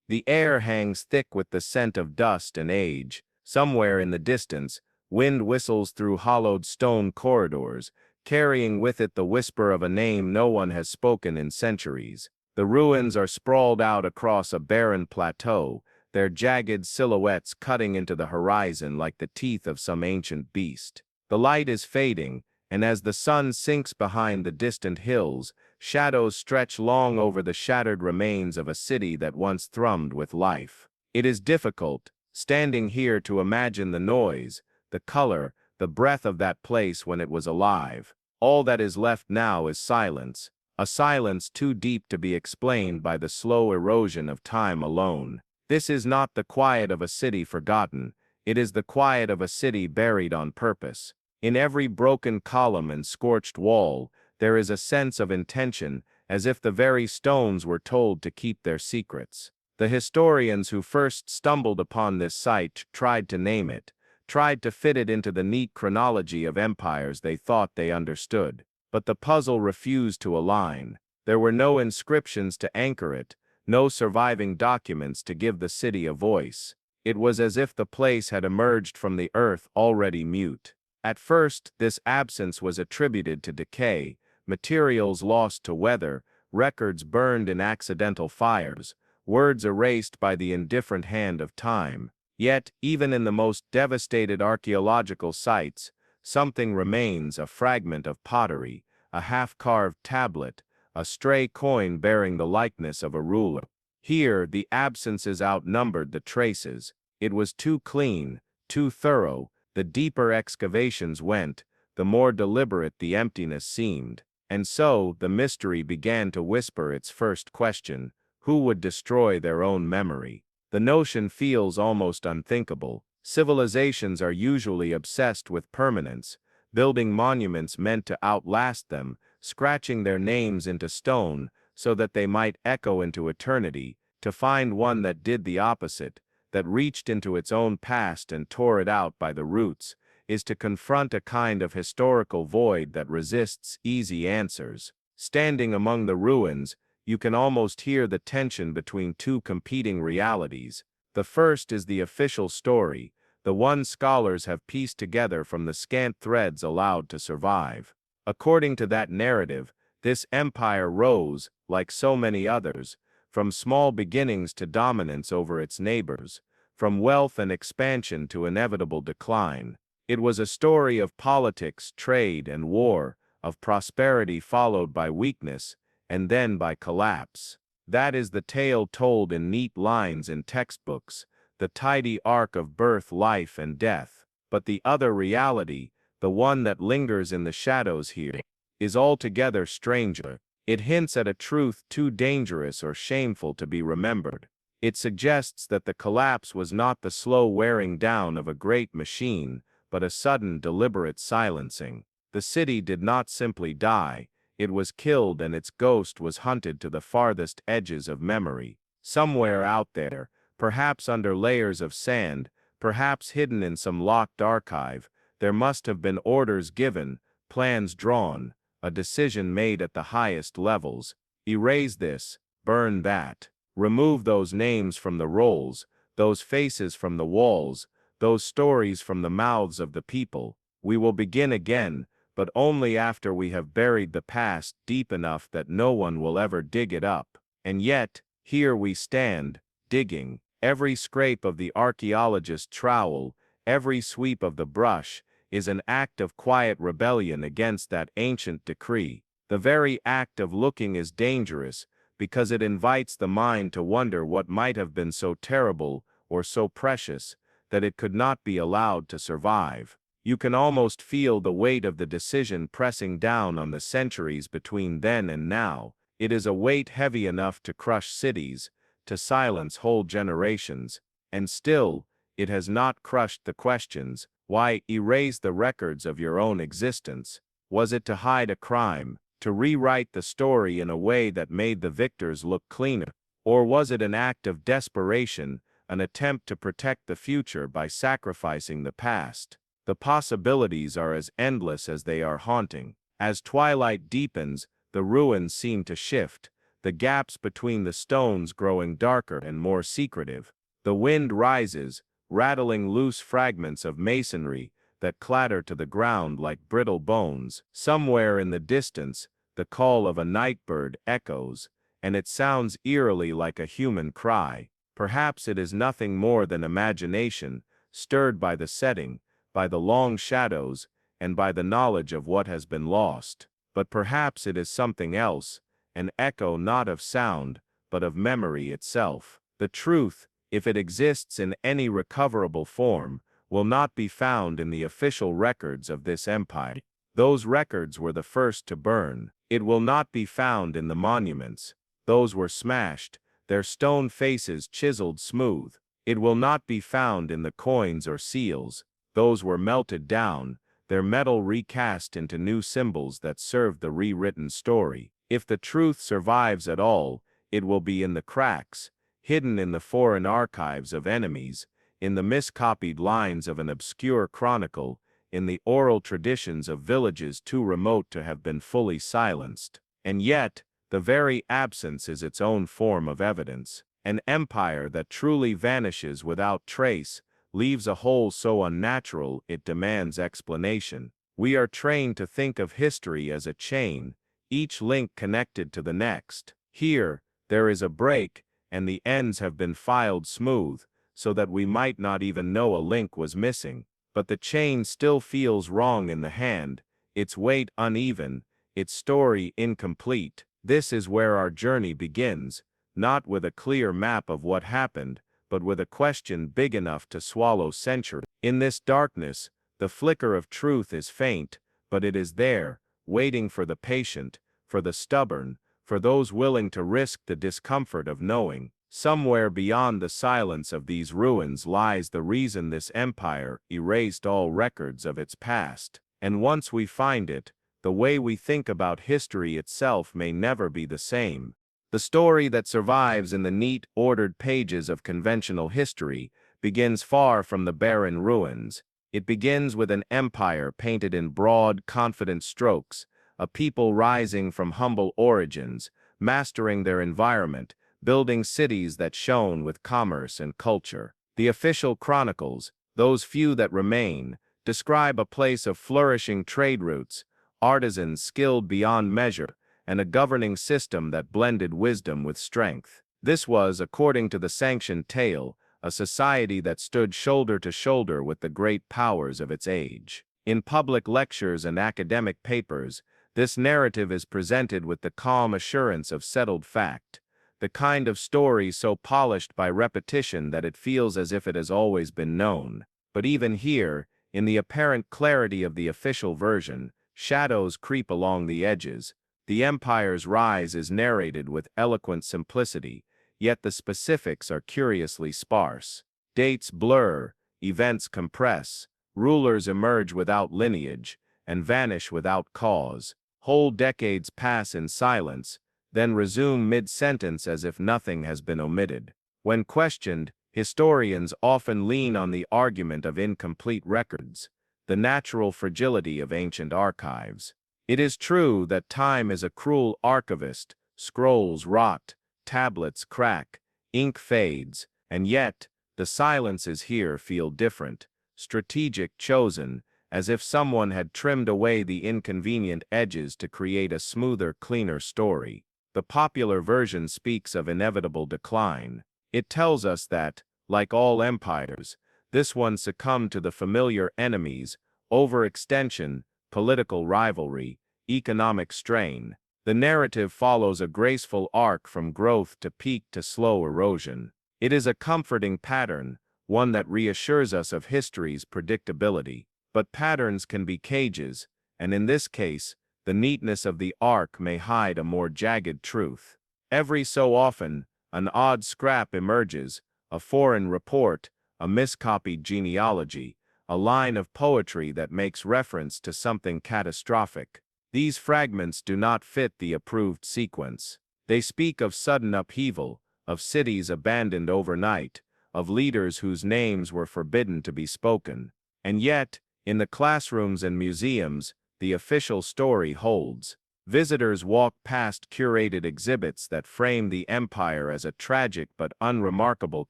The air hangs thick with the scent of dust and age. Somewhere in the distance, wind whistles through hollowed stone corridors, carrying with it the whisper of a name no one has spoken in centuries. The ruins are sprawled out across a barren plateau, their jagged silhouettes cutting into the horizon like the teeth of some ancient beast. The light is fading, and as the sun sinks behind the distant hills, shadows stretch long over the shattered remains of a city that once thrummed with life. It is difficult, standing here, to imagine the noise, the color, the breath of that place when it was alive. All that is left now is silence, a silence too deep to be explained by the slow erosion of time alone. This is not the quiet of a city forgotten, it is the quiet of a city buried on purpose. In every broken column and scorched wall, there is a sense of intention, as if the very stones were told to keep their secrets. The historians who first stumbled upon this site tried to name it, tried to fit it into the neat chronology of empires they thought they understood. But the puzzle refused to align. There were no inscriptions to anchor it, no surviving documents to give the city a voice. It was as if the place had emerged from the earth already mute. At first, this absence was attributed to decay, materials lost to weather, records burned in accidental fires, words erased by the indifferent hand of time. Yet, even in the most devastated archaeological sites, something remains: a fragment of pottery, a half-carved tablet, a stray coin bearing the likeness of a ruler. Here, the absences outnumbered the traces. It was too clean, too thorough. The deeper excavations went, the more deliberate the emptiness seemed. And so, the mystery began to whisper its first question: who would destroy their own memory? The notion feels almost unthinkable. Civilizations are usually obsessed with permanence, building monuments meant to outlast them, scratching their names into stone so that they might echo into eternity. To find one that did the opposite, that reached into its own past and tore it out by the roots, is to confront a kind of historical void that resists easy answers. Standing among the ruins, you can almost hear the tension between two competing realities. The first is the official story, the one scholars have pieced together from the scant threads allowed to survive. According to that narrative, this empire rose, like so many others, from small beginnings to dominance over its neighbors, from wealth and expansion to inevitable decline. It was a story of politics, trade, and war, of prosperity followed by weakness, and then by collapse. That is the tale told in neat lines in textbooks, the tidy arc of birth, life, and death. But the other reality, the one that lingers in the shadows here, is altogether stranger. It hints at a truth too dangerous or shameful to be remembered. It suggests that the collapse was not the slow wearing down of a great machine, but a sudden, deliberate silencing. The city did not simply die, it was killed, and its ghost was hunted to the farthest edges of memory. Somewhere out there, perhaps under layers of sand, perhaps hidden in some locked archive, there must have been orders given, plans drawn, a decision made at the highest levels. Erase this, burn that. Remove those names from the rolls, those faces from the walls, those stories from the mouths of the people. We will begin again, but only after we have buried the past deep enough that no one will ever dig it up. And yet, here we stand, digging. Every scrape of the archaeologist's trowel, every sweep of the brush, is an act of quiet rebellion against that ancient decree. The very act of looking is dangerous, because it invites the mind to wonder what might have been so terrible, or so precious, that it could not be allowed to survive. You can almost feel the weight of the decision pressing down on the centuries between then and now. It is a weight heavy enough to crush cities, to silence whole generations, and still, it has not crushed the questions. Why erase the records of your own existence? Was it to hide a crime, to rewrite the story in a way that made the victors look cleaner? Or was it an act of desperation, an attempt to protect the future by sacrificing the past? The possibilities are as endless as they are haunting. As twilight deepens, the ruins seem to shift. the gaps between the stones growing darker and more secretive. The wind rises, rattling loose fragments of masonry that clatter to the ground like brittle bones. Somewhere in the distance, the call of a nightbird echoes, and it sounds eerily like a human cry. Perhaps it is nothing more than imagination, stirred by the setting, by the long shadows, and by the knowledge of what has been lost. But perhaps it is something else, an echo not of sound, but of memory itself. The truth, if it exists in any recoverable form, will not be found in the official records of this empire. Those records were the first to burn. It will not be found in the monuments. Those were smashed, their stone faces chiseled smooth. It will not be found in the coins or seals. Those were melted down, their metal recast into new symbols that served the rewritten story. If the truth survives at all, it will be in the cracks, hidden in the foreign archives of enemies, in the miscopied lines of an obscure chronicle, in the oral traditions of villages too remote to have been fully silenced. And yet, the very absence is its own form of evidence. An empire that truly vanishes without trace leaves a hole so unnatural it demands explanation. We are trained to think of history as a chain, each link connected to the next. Here, there is a break, and the ends have been filed smooth, so that we might not even know a link was missing. But the chain still feels wrong in the hand, its weight uneven, its story incomplete. This is where our journey begins, not with a clear map of what happened, but with a question big enough to swallow centuries. In this darkness, the flicker of truth is faint, but it is there, waiting for the patient, for the stubborn, for those willing to risk the discomfort of knowing. Somewhere beyond the silence of these ruins lies the reason this empire erased all records of its past. And once we find it, the way we think about history itself may never be the same. The story that survives in the neat, ordered pages of conventional history begins far from the barren ruins. It begins with an empire painted in broad, confident strokes, a people rising from humble origins, mastering their environment, building cities that shone with commerce and culture. The official chronicles, those few that remain, describe a place of flourishing trade routes, artisans skilled beyond measure, and a governing system that blended wisdom with strength. This was, according to the sanctioned tale, a society that stood shoulder to shoulder with the great powers of its age. In public lectures and academic papers, this narrative is presented with the calm assurance of settled fact, the kind of story so polished by repetition that it feels as if it has always been known. But even here, in the apparent clarity of the official version, shadows creep along the edges. The empire's rise is narrated with eloquent simplicity, yet the specifics are curiously sparse. Dates blur, events compress, rulers emerge without lineage, and vanish without cause. Whole decades pass in silence, then resume mid-sentence as if nothing has been omitted. When questioned, historians often lean on the argument of incomplete records, the natural fragility of ancient archives. It is true that time is a cruel archivist, scrolls rot, tablets crack, ink fades, and yet, the silences here feel different, strategic, chosen, as if someone had trimmed away the inconvenient edges to create a smoother, cleaner story. The popular version speaks of inevitable decline. It tells us that, like all empires, this one succumbed to the familiar enemies, overextension, political rivalry, economic strain. The narrative follows a graceful arc from growth to peak to slow erosion. It is a comforting pattern, one that reassures us of history's predictability. But patterns can be cages, and in this case, the neatness of the arc may hide a more jagged truth. Every so often, an odd scrap emerges, a foreign report, a miscopied genealogy, a line of poetry that makes reference to something catastrophic. These fragments do not fit the approved sequence. They speak of sudden upheaval, of cities abandoned overnight, of leaders whose names were forbidden to be spoken. And yet, in the classrooms and museums, the official story holds. Visitors walk past curated exhibits that frame the empire as a tragic but unremarkable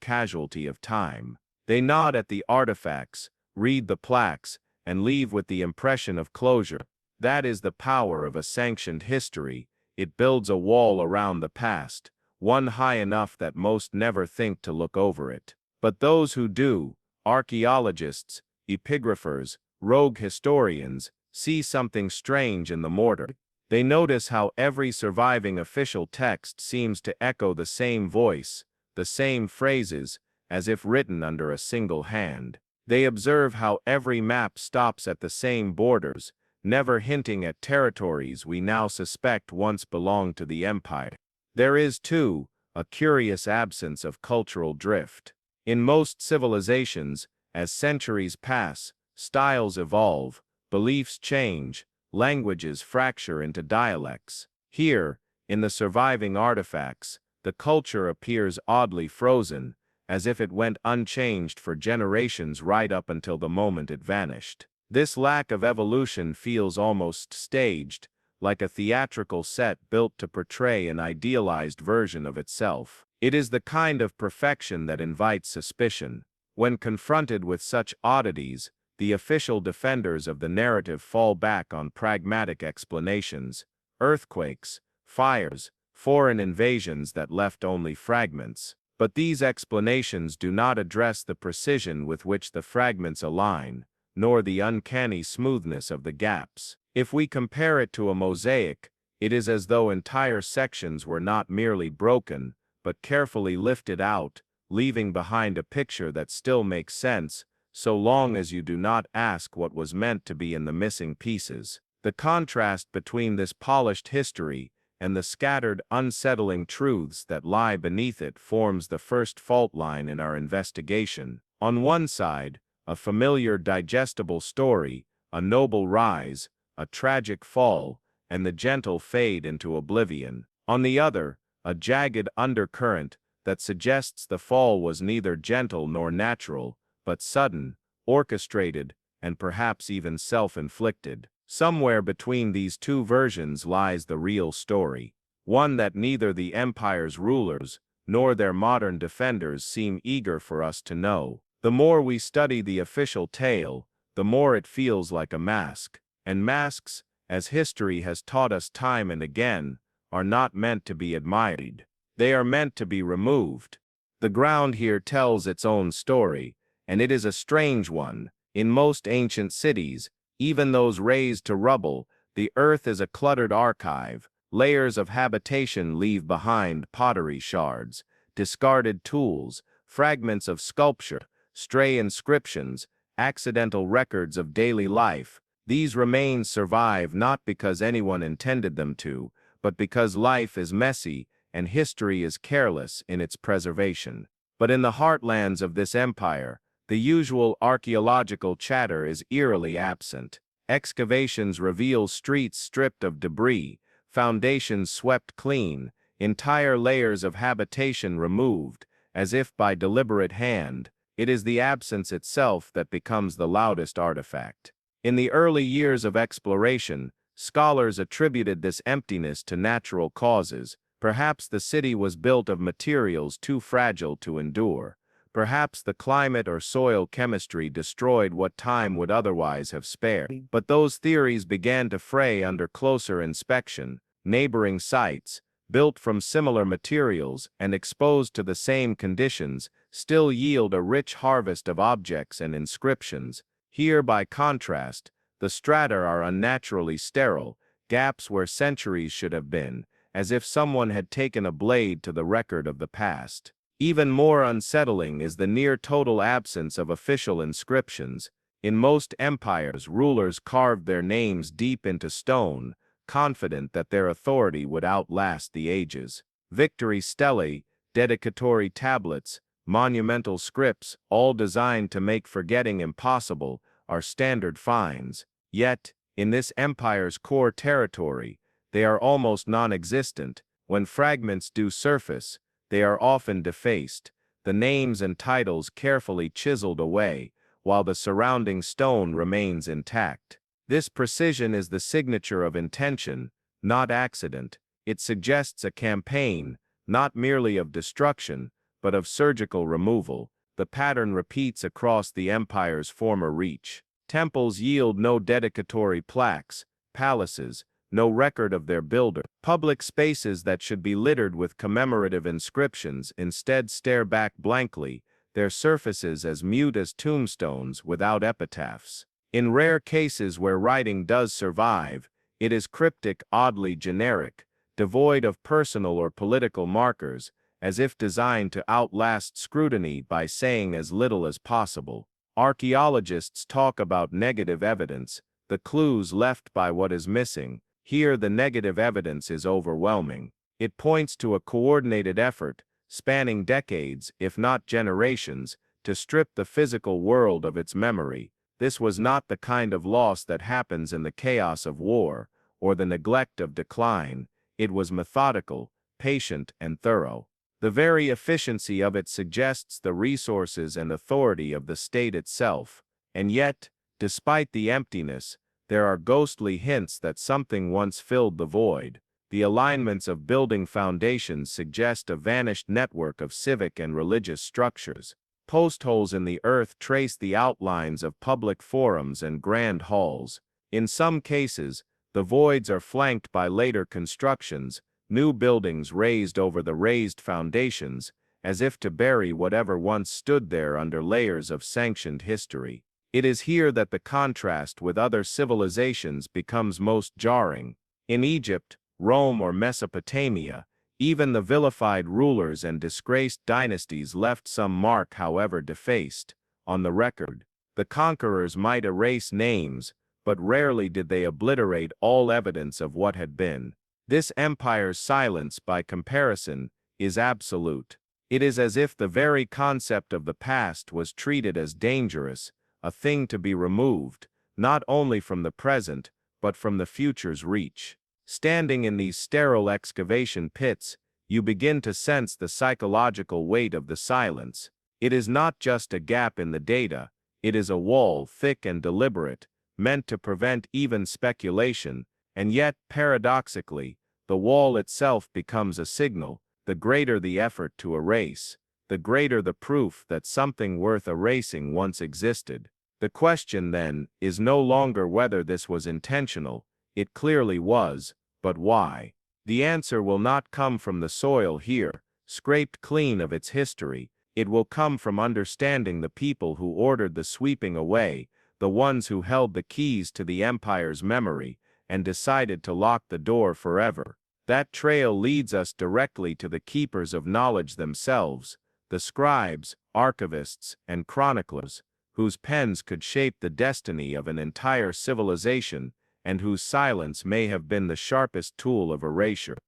casualty of time. They nod at the artifacts, read the plaques, and leave with the impression of closure. That is the power of a sanctioned history. It builds a wall around the past, one high enough that most never think to look over it. But those who do, archaeologists, epigraphers, rogue historians, see something strange in the mortar. They notice how every surviving official text seems to echo the same voice, the same phrases, as if written under a single hand. They observe how every map stops at the same borders, never hinting at territories we now suspect once belonged to the empire. There is, too, a curious absence of cultural drift. In most civilizations, as centuries pass, styles evolve, beliefs change, languages fracture into dialects. Here, in the surviving artifacts, the culture appears oddly frozen, as if it went unchanged for generations right up until the moment it vanished. This lack of evolution feels almost staged, like a theatrical set built to portray an idealized version of itself. It is the kind of perfection that invites suspicion. When confronted with such oddities, the official defenders of the narrative fall back on pragmatic explanations: earthquakes, fires, foreign invasions that left only fragments. But these explanations do not address the precision with which the fragments align, nor the uncanny smoothness of the gaps. If we compare it to a mosaic, it is as though entire sections were not merely broken, but carefully lifted out, leaving behind a picture that still makes sense, so long as you do not ask what was meant to be in the missing pieces. The contrast between this polished history and the scattered, unsettling truths that lie beneath it forms the first fault line in our investigation. On one side, a familiar, digestible story, a noble rise, a tragic fall, and the gentle fade into oblivion. On the other, a jagged undercurrent that suggests the fall was neither gentle nor natural, but sudden, orchestrated, and perhaps even self-inflicted. Somewhere between these two versions lies the real story, one that neither the empire's rulers nor their modern defenders seem eager for us to know. The more we study the official tale, the more it feels like a mask, and masks, as history has taught us time and again, are not meant to be admired. They are meant to be removed. The ground here tells its own story, and it is a strange one. In most ancient cities, even those razed to rubble, the earth is a cluttered archive. Layers of habitation leave behind pottery shards, discarded tools, fragments of sculpture, stray inscriptions, accidental records of daily life. These remains survive not because anyone intended them to, but because life is messy and history is careless in its preservation. But in the heartlands of this empire, the usual archaeological chatter is eerily absent. Excavations reveal streets stripped of debris, foundations swept clean, entire layers of habitation removed, as if by deliberate hand. It is the absence itself that becomes the loudest artifact. In the early years of exploration, scholars attributed this emptiness to natural causes. Perhaps the city was built of materials too fragile to endure. Perhaps the climate or soil chemistry destroyed what time would otherwise have spared. But those theories began to fray under closer inspection. Neighboring sites, built from similar materials and exposed to the same conditions, still yield a rich harvest of objects and inscriptions. Here, by contrast, the strata are unnaturally sterile, gaps where centuries should have been, as if someone had taken a blade to the record of the past. Even more unsettling is the near-total absence of official inscriptions. In most empires, rulers carved their names deep into stone, confident that their authority would outlast the ages. Victory stelae, dedicatory tablets, monumental scripts, all designed to make forgetting impossible, are standard finds. Yet, in this empire's core territory, they are almost non-existent. When fragments do surface, they are often defaced, the names and titles carefully chiseled away, while the surrounding stone remains intact. This precision is the signature of intention, not accident. It suggests a campaign, not merely of destruction, but of surgical removal. The pattern repeats across the empire's former reach. Temples yield no dedicatory plaques, palaces, no record of their builder. Public spaces that should be littered with commemorative inscriptions instead stare back blankly, their surfaces as mute as tombstones without epitaphs. In rare cases where writing does survive, it is cryptic, oddly generic, devoid of personal or political markers, as if designed to outlast scrutiny by saying as little as possible. Archaeologists talk about negative evidence, the clues left by what is missing. Here the negative evidence is overwhelming. It points to a coordinated effort, spanning decades, if not generations, to strip the physical world of its memory. This was not the kind of loss that happens in the chaos of war, or the neglect of decline. It was methodical, patient, and thorough. The very efficiency of it suggests the resources and authority of the state itself. And yet, despite the emptiness, there are ghostly hints that something once filled the void. The alignments of building foundations suggest a vanished network of civic and religious structures. Post holes in the earth trace the outlines of public forums and grand halls. In some cases, the voids are flanked by later constructions, new buildings raised over the raised foundations, as if to bury whatever once stood there under layers of sanctioned history. It is here that the contrast with other civilizations becomes most jarring. In Egypt, Rome, or Mesopotamia, even the vilified rulers and disgraced dynasties left some mark, however defaced, on the record. The conquerors might erase names, but rarely did they obliterate all evidence of what had been. This empire's silence, by comparison, is absolute. It is as if the very concept of the past was treated as dangerous, a thing to be removed, not only from the present, but from the future's reach. Standing in these sterile excavation pits, you begin to sense the psychological weight of the silence. It is not just a gap in the data, it is a wall, thick and deliberate, meant to prevent even speculation, and yet, paradoxically, the wall itself becomes a signal. The greater the effort to erase, the greater the proof that something worth erasing once existed. The question, then, is no longer whether this was intentional. It clearly was, but why? The answer will not come from the soil here, scraped clean of its history. It will come from understanding the people who ordered the sweeping away, the ones who held the keys to the empire's memory, and decided to lock the door forever. That trail leads us directly to the keepers of knowledge themselves, the scribes, archivists, and chroniclers, whose pens could shape the destiny of an entire civilization, and whose silence may have been the sharpest tool of erasure.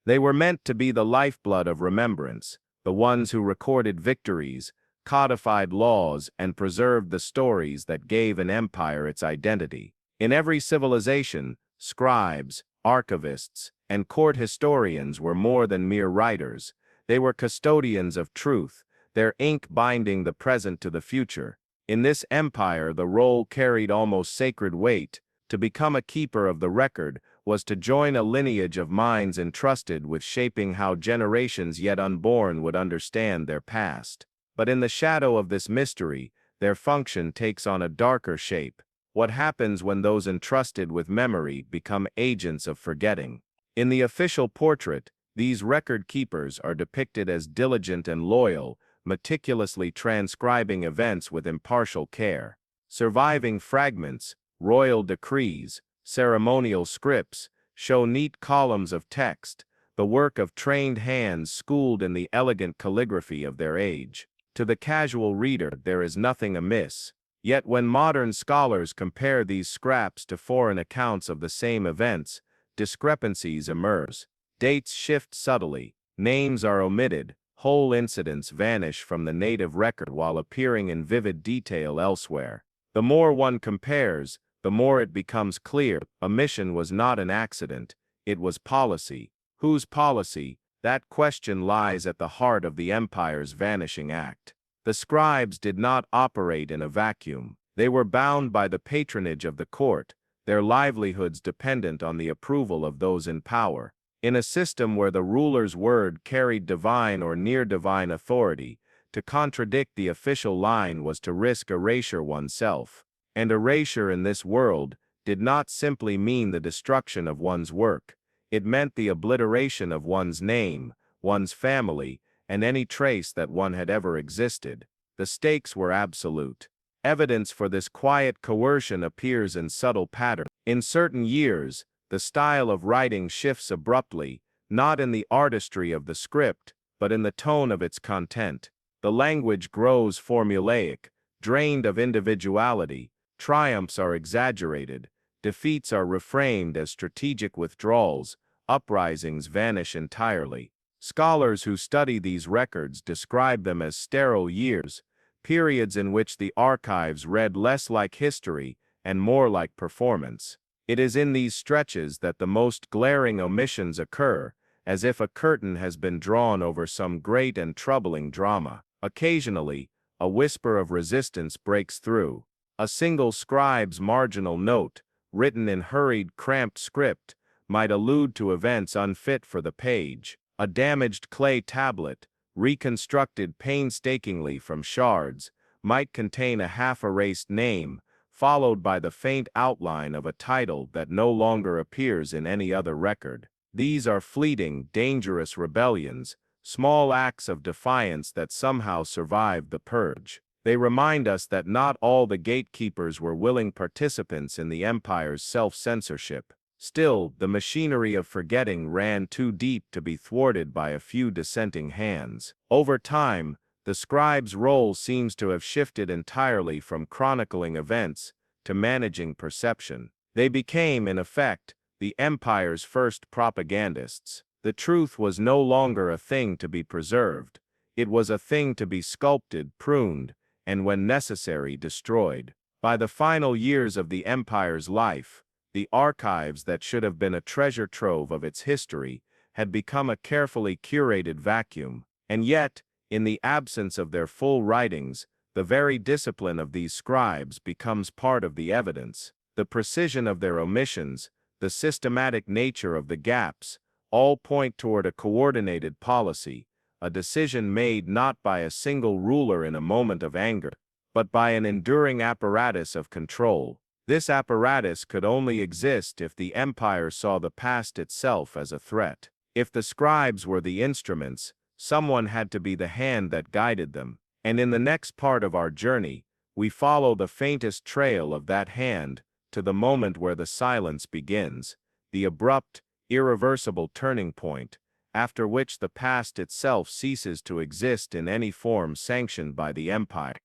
They were meant to be the lifeblood of remembrance, the ones who recorded victories, codified laws, and preserved the stories that gave an empire its identity. In every civilization, scribes, archivists, and court historians were more than mere writers. They were custodians of truth, their ink binding the present to the future. In this empire, the role carried almost sacred weight. To become a keeper of the record was to join a lineage of minds entrusted with shaping how generations yet unborn would understand their past. But in the shadow of this mystery, their function takes on a darker shape. What happens when those entrusted with memory become agents of forgetting? In the official portrait, these record keepers are depicted as diligent and loyal, meticulously transcribing events with impartial care. Surviving fragments, royal decrees, ceremonial scripts, show neat columns of text, the work of trained hands schooled in the elegant calligraphy of their age. To the casual reader, there is nothing amiss. Yet when modern scholars compare these scraps to foreign accounts of the same events, discrepancies emerge. Dates shift subtly, names are omitted, whole incidents vanish from the native record while appearing in vivid detail elsewhere. The more one compares, the more it becomes clear, omission was not an accident, it was policy. Whose policy? That question lies at the heart of the empire's vanishing act. The scribes did not operate in a vacuum. They were bound by the patronage of the court, their livelihoods dependent on the approval of those in power. In a system where the ruler's word carried divine or near-divine authority, to contradict the official line was to risk erasure oneself. And erasure in this world did not simply mean the destruction of one's work. It meant the obliteration of one's name, one's family, and any trace that one had ever existed. The stakes were absolute. Evidence for this quiet coercion appears in subtle patterns. In certain years, the style of writing shifts abruptly, not in the artistry of the script, but in the tone of its content. The language grows formulaic, drained of individuality, triumphs are exaggerated, defeats are reframed as strategic withdrawals, uprisings vanish entirely. Scholars who study these records describe them as sterile years, periods in which the archives read less like history and more like performance. It is in these stretches that the most glaring omissions occur, as if a curtain has been drawn over some great and troubling drama. Occasionally, a whisper of resistance breaks through. A single scribe's marginal note, written in hurried, cramped script, might allude to events unfit for the page. A damaged clay tablet, reconstructed painstakingly from shards, might contain a half-erased name, followed by the faint outline of a title that no longer appears in any other record. These are fleeting, dangerous rebellions, small acts of defiance that somehow survived the purge. They remind us that not all the gatekeepers were willing participants in the empire's self-censorship. Still, the machinery of forgetting ran too deep to be thwarted by a few dissenting hands. Over time, the scribe's role seems to have shifted entirely from chronicling events to managing perception. They became, in effect, the empire's first propagandists. The truth was no longer a thing to be preserved. It was a thing to be sculpted, pruned, and when necessary, destroyed. By the final years of the empire's life, the archives that should have been a treasure trove of its history had become a carefully curated vacuum. And yet, in the absence of their full writings, the very discipline of these scribes becomes part of the evidence. The precision of their omissions, the systematic nature of the gaps, all point toward a coordinated policy, a decision made not by a single ruler in a moment of anger, but by an enduring apparatus of control. This apparatus could only exist if the empire saw the past itself as a threat. If the scribes were the instruments, someone had to be the hand that guided them. And in the next part of our journey, we follow the faintest trail of that hand to the moment where the silence begins, the abrupt, irreversible turning point, after which the past itself ceases to exist in any form sanctioned by the empire.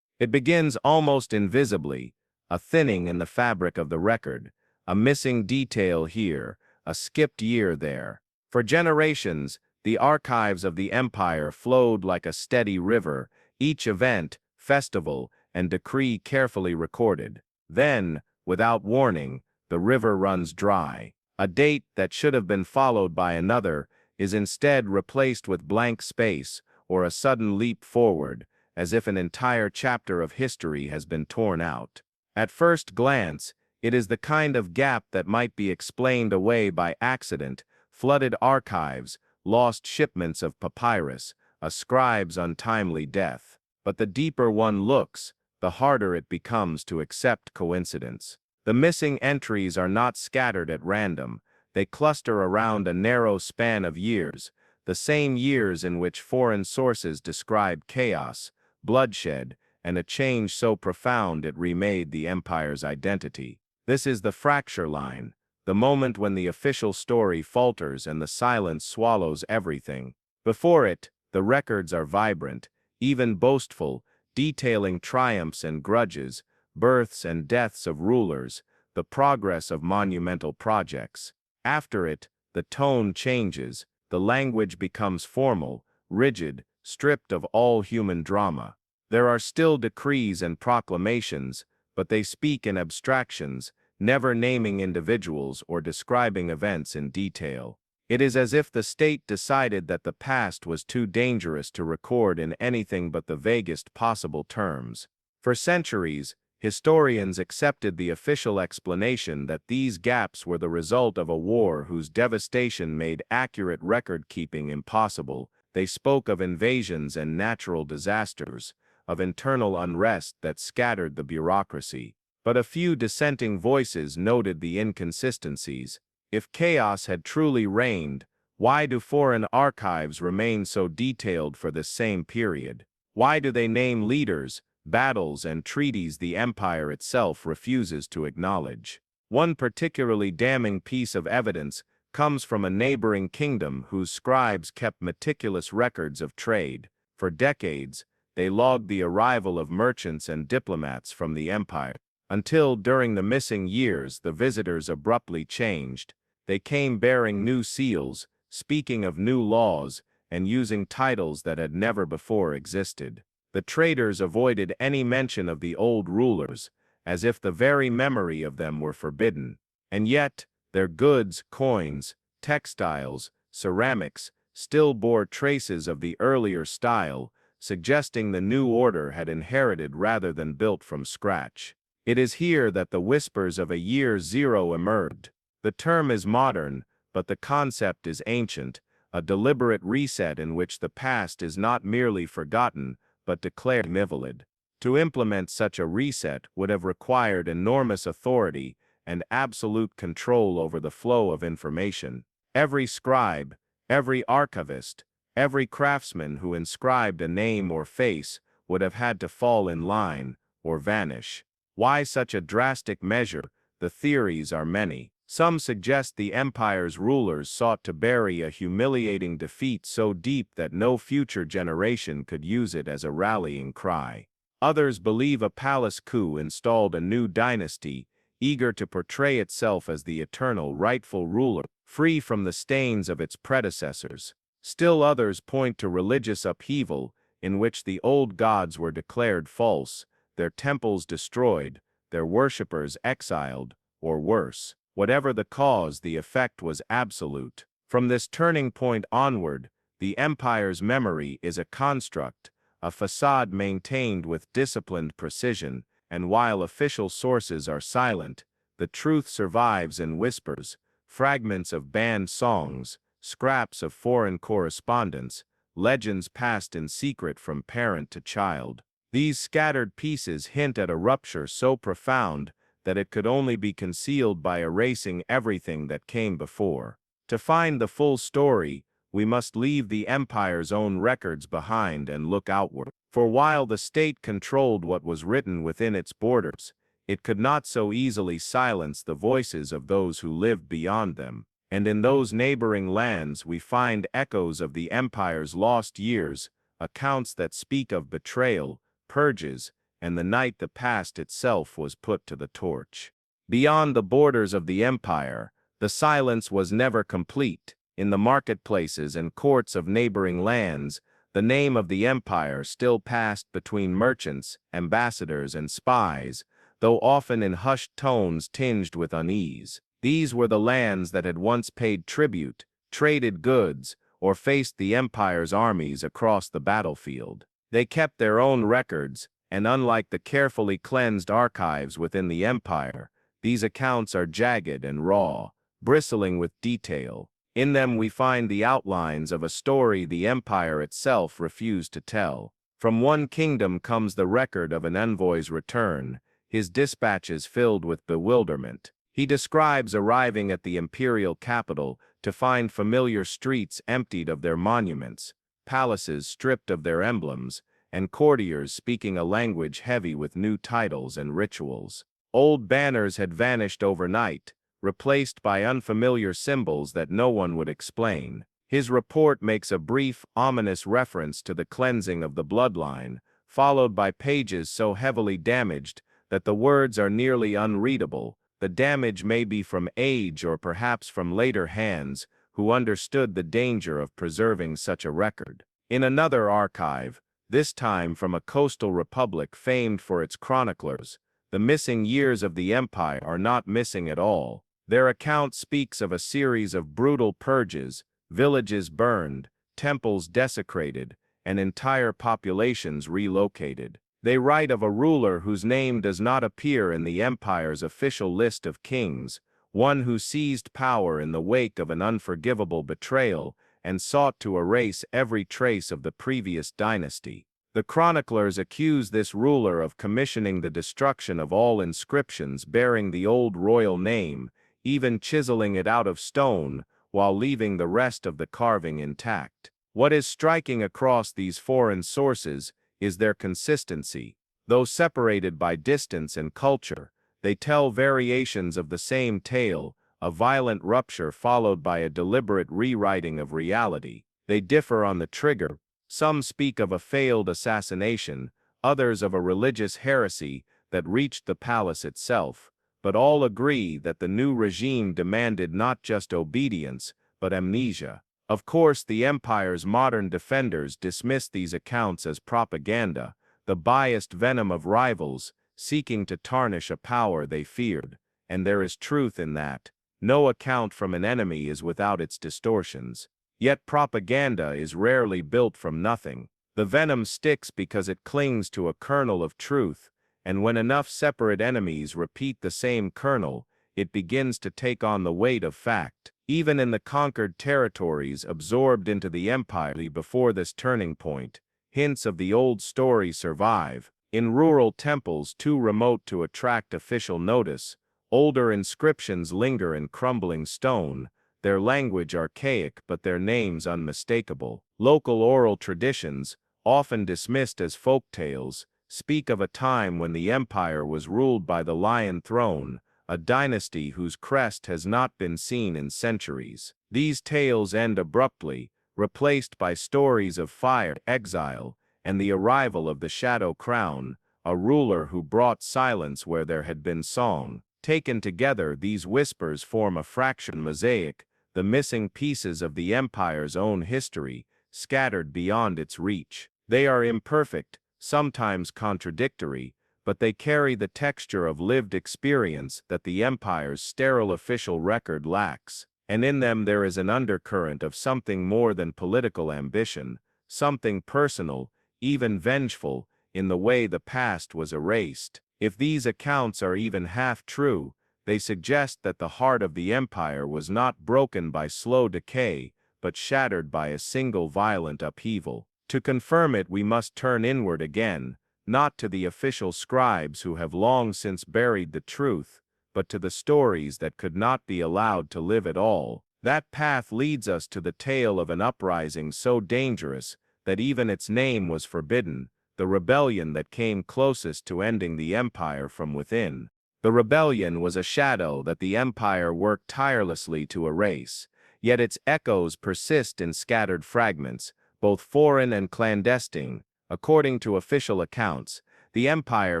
It begins almost invisibly, a thinning in the fabric of the record, a missing detail here, a skipped year there. For generations, the archives of the empire flowed like a steady river, each event, festival, and decree carefully recorded. Then, without warning, the river runs dry. A date that should have been followed by another is instead replaced with blank space or a sudden leap forward, as if an entire chapter of history has been torn out. At first glance, it is the kind of gap that might be explained away by accident, flooded archives, lost shipments of papyrus, a scribe's untimely death. But the deeper one looks, the harder it becomes to accept coincidence. The missing entries are not scattered at random, they cluster around a narrow span of years, the same years in which foreign sources describe chaos, bloodshed, and a change so profound it remade the empire's identity. This is the fracture line, the moment when the official story falters and the silence swallows everything. Before it, the records are vibrant, even boastful, detailing triumphs and grudges, births and deaths of rulers, the progress of monumental projects. After it, the tone changes, the language becomes formal, rigid, stripped of all human drama. There are still decrees and proclamations, but they speak in abstractions, never naming individuals or describing events in detail. It is as if the state decided that the past was too dangerous to record in anything but the vaguest possible terms. For centuries, Historians accepted the official explanation that these gaps were the result of a war whose devastation made accurate record-keeping impossible. They spoke of invasions and natural disasters, of internal unrest that scattered the bureaucracy. But a few dissenting voices noted the inconsistencies. If chaos had truly reigned, why do foreign archives remain so detailed for this same period? Why do they name leaders, battles, and treaties the empire itself refuses to acknowledge? One particularly damning piece of evidence comes from a neighboring kingdom whose scribes kept meticulous records of trade. For decades, they logged the arrival of merchants and diplomats from the empire, until during the missing years the visitors abruptly changed. They came bearing new seals, speaking of new laws, and using titles that had never before existed. The traders avoided any mention of the old rulers, as if the very memory of them were forbidden. And yet, their goods, coins, textiles, ceramics, still bore traces of the earlier style, suggesting the new order had inherited rather than built from scratch. It is here that the whispers of a year zero emerged. The term is modern, but the concept is ancient, a deliberate reset in which the past is not merely forgotten, but declared invalid. To implement such a reset would have required enormous authority and absolute control over the flow of information. Every scribe, every archivist, every craftsman who inscribed a name or face would have had to fall in line or vanish. Why such a drastic measure? The theories are many. Some suggest the empire's rulers sought to bury a humiliating defeat so deep that no future generation could use it as a rallying cry. Others believe a palace coup installed a new dynasty, eager to portray itself as the eternal rightful ruler, free from the stains of its predecessors. Still others point to religious upheaval, in which the old gods were declared false, their temples destroyed, their worshippers exiled, or worse. Whatever the cause, the effect was absolute. From this turning point onward, the empire's memory is a construct, a facade maintained with disciplined precision, and while official sources are silent, the truth survives in whispers, fragments of banned songs, scraps of foreign correspondence, legends passed in secret from parent to child. These scattered pieces hint at a rupture so profound that it could only be concealed by erasing everything that came before. To find the full story, we must leave the empire's own records behind and look outward. For while the state controlled what was written within its borders, it could not so easily silence the voices of those who lived beyond them. And in those neighboring lands we find echoes of the empire's lost years, accounts that speak of betrayal, purges, and the night the past itself was put to the torch. Beyond the borders of the empire, the silence was never complete. In the marketplaces and courts of neighboring lands, the name of the empire still passed between merchants, ambassadors, and spies, though often in hushed tones tinged with unease. These were the lands that had once paid tribute, traded goods, or faced the empire's armies across the battlefield. They kept their own records, and unlike the carefully cleansed archives within the empire, these accounts are jagged and raw, bristling with detail. In them we find the outlines of a story the empire itself refused to tell. From one kingdom comes the record of an envoy's return, his dispatches filled with bewilderment. He describes arriving at the imperial capital to find familiar streets emptied of their monuments, palaces stripped of their emblems, and courtiers speaking a language heavy with new titles and rituals. Old banners had vanished overnight, replaced by unfamiliar symbols that no one would explain. His report makes a brief, ominous reference to the cleansing of the bloodline, followed by pages so heavily damaged that the words are nearly unreadable. The damage may be from age or perhaps from later hands who understood the danger of preserving such a record. In another archive, this time from a coastal republic famed for its chroniclers, the missing years of the empire are not missing at all. Their account speaks of a series of brutal purges, villages burned, temples desecrated, and entire populations relocated. They write of a ruler whose name does not appear in the empire's official list of kings, one who seized power in the wake of an unforgivable betrayal and sought to erase every trace of the previous dynasty. The chroniclers accuse this ruler of commissioning the destruction of all inscriptions bearing the old royal name, even chiseling it out of stone, while leaving the rest of the carving intact. What is striking across these foreign sources is their consistency. Though separated by distance and culture, they tell variations of the same tale, a violent rupture followed by a deliberate rewriting of reality. They differ on the trigger. Some speak of a failed assassination, others of a religious heresy that reached the palace itself, but all agree that the new regime demanded not just obedience, but amnesia. Of course, the empire's modern defenders dismiss these accounts as propaganda, the biased venom of rivals seeking to tarnish a power they feared, and there is truth in that. No account from an enemy is without its distortions. Yet propaganda is rarely built from nothing. The venom sticks because it clings to a kernel of truth, and when enough separate enemies repeat the same kernel, it begins to take on the weight of fact. Even in the conquered territories absorbed into the empire before this turning point, hints of the old story survive. In rural temples too remote to attract official notice, older inscriptions linger in crumbling stone, their language archaic but their names unmistakable. Local oral traditions, often dismissed as folk tales, speak of a time when the empire was ruled by the Lion Throne, a dynasty whose crest has not been seen in centuries. These tales end abruptly, replaced by stories of fire, exile, and the arrival of the Shadow Crown, a ruler who brought silence where there had been song. Taken together, these whispers form a fractured mosaic, the missing pieces of the empire's own history, scattered beyond its reach. They are imperfect, sometimes contradictory, but they carry the texture of lived experience that the empire's sterile official record lacks, and in them there is an undercurrent of something more than political ambition, something personal, even vengeful, in the way the past was erased. If these accounts are even half true, they suggest that the heart of the empire was not broken by slow decay, but shattered by a single violent upheaval. To confirm it, we must turn inward again, not to the official scribes who have long since buried the truth, but to the stories that could not be allowed to live at all. That path leads us to the tale of an uprising so dangerous that even its name was forbidden, the rebellion that came closest to ending the empire from within. The rebellion was a shadow that the empire worked tirelessly to erase, yet its echoes persist in scattered fragments, both foreign and clandestine. According to official accounts, the empire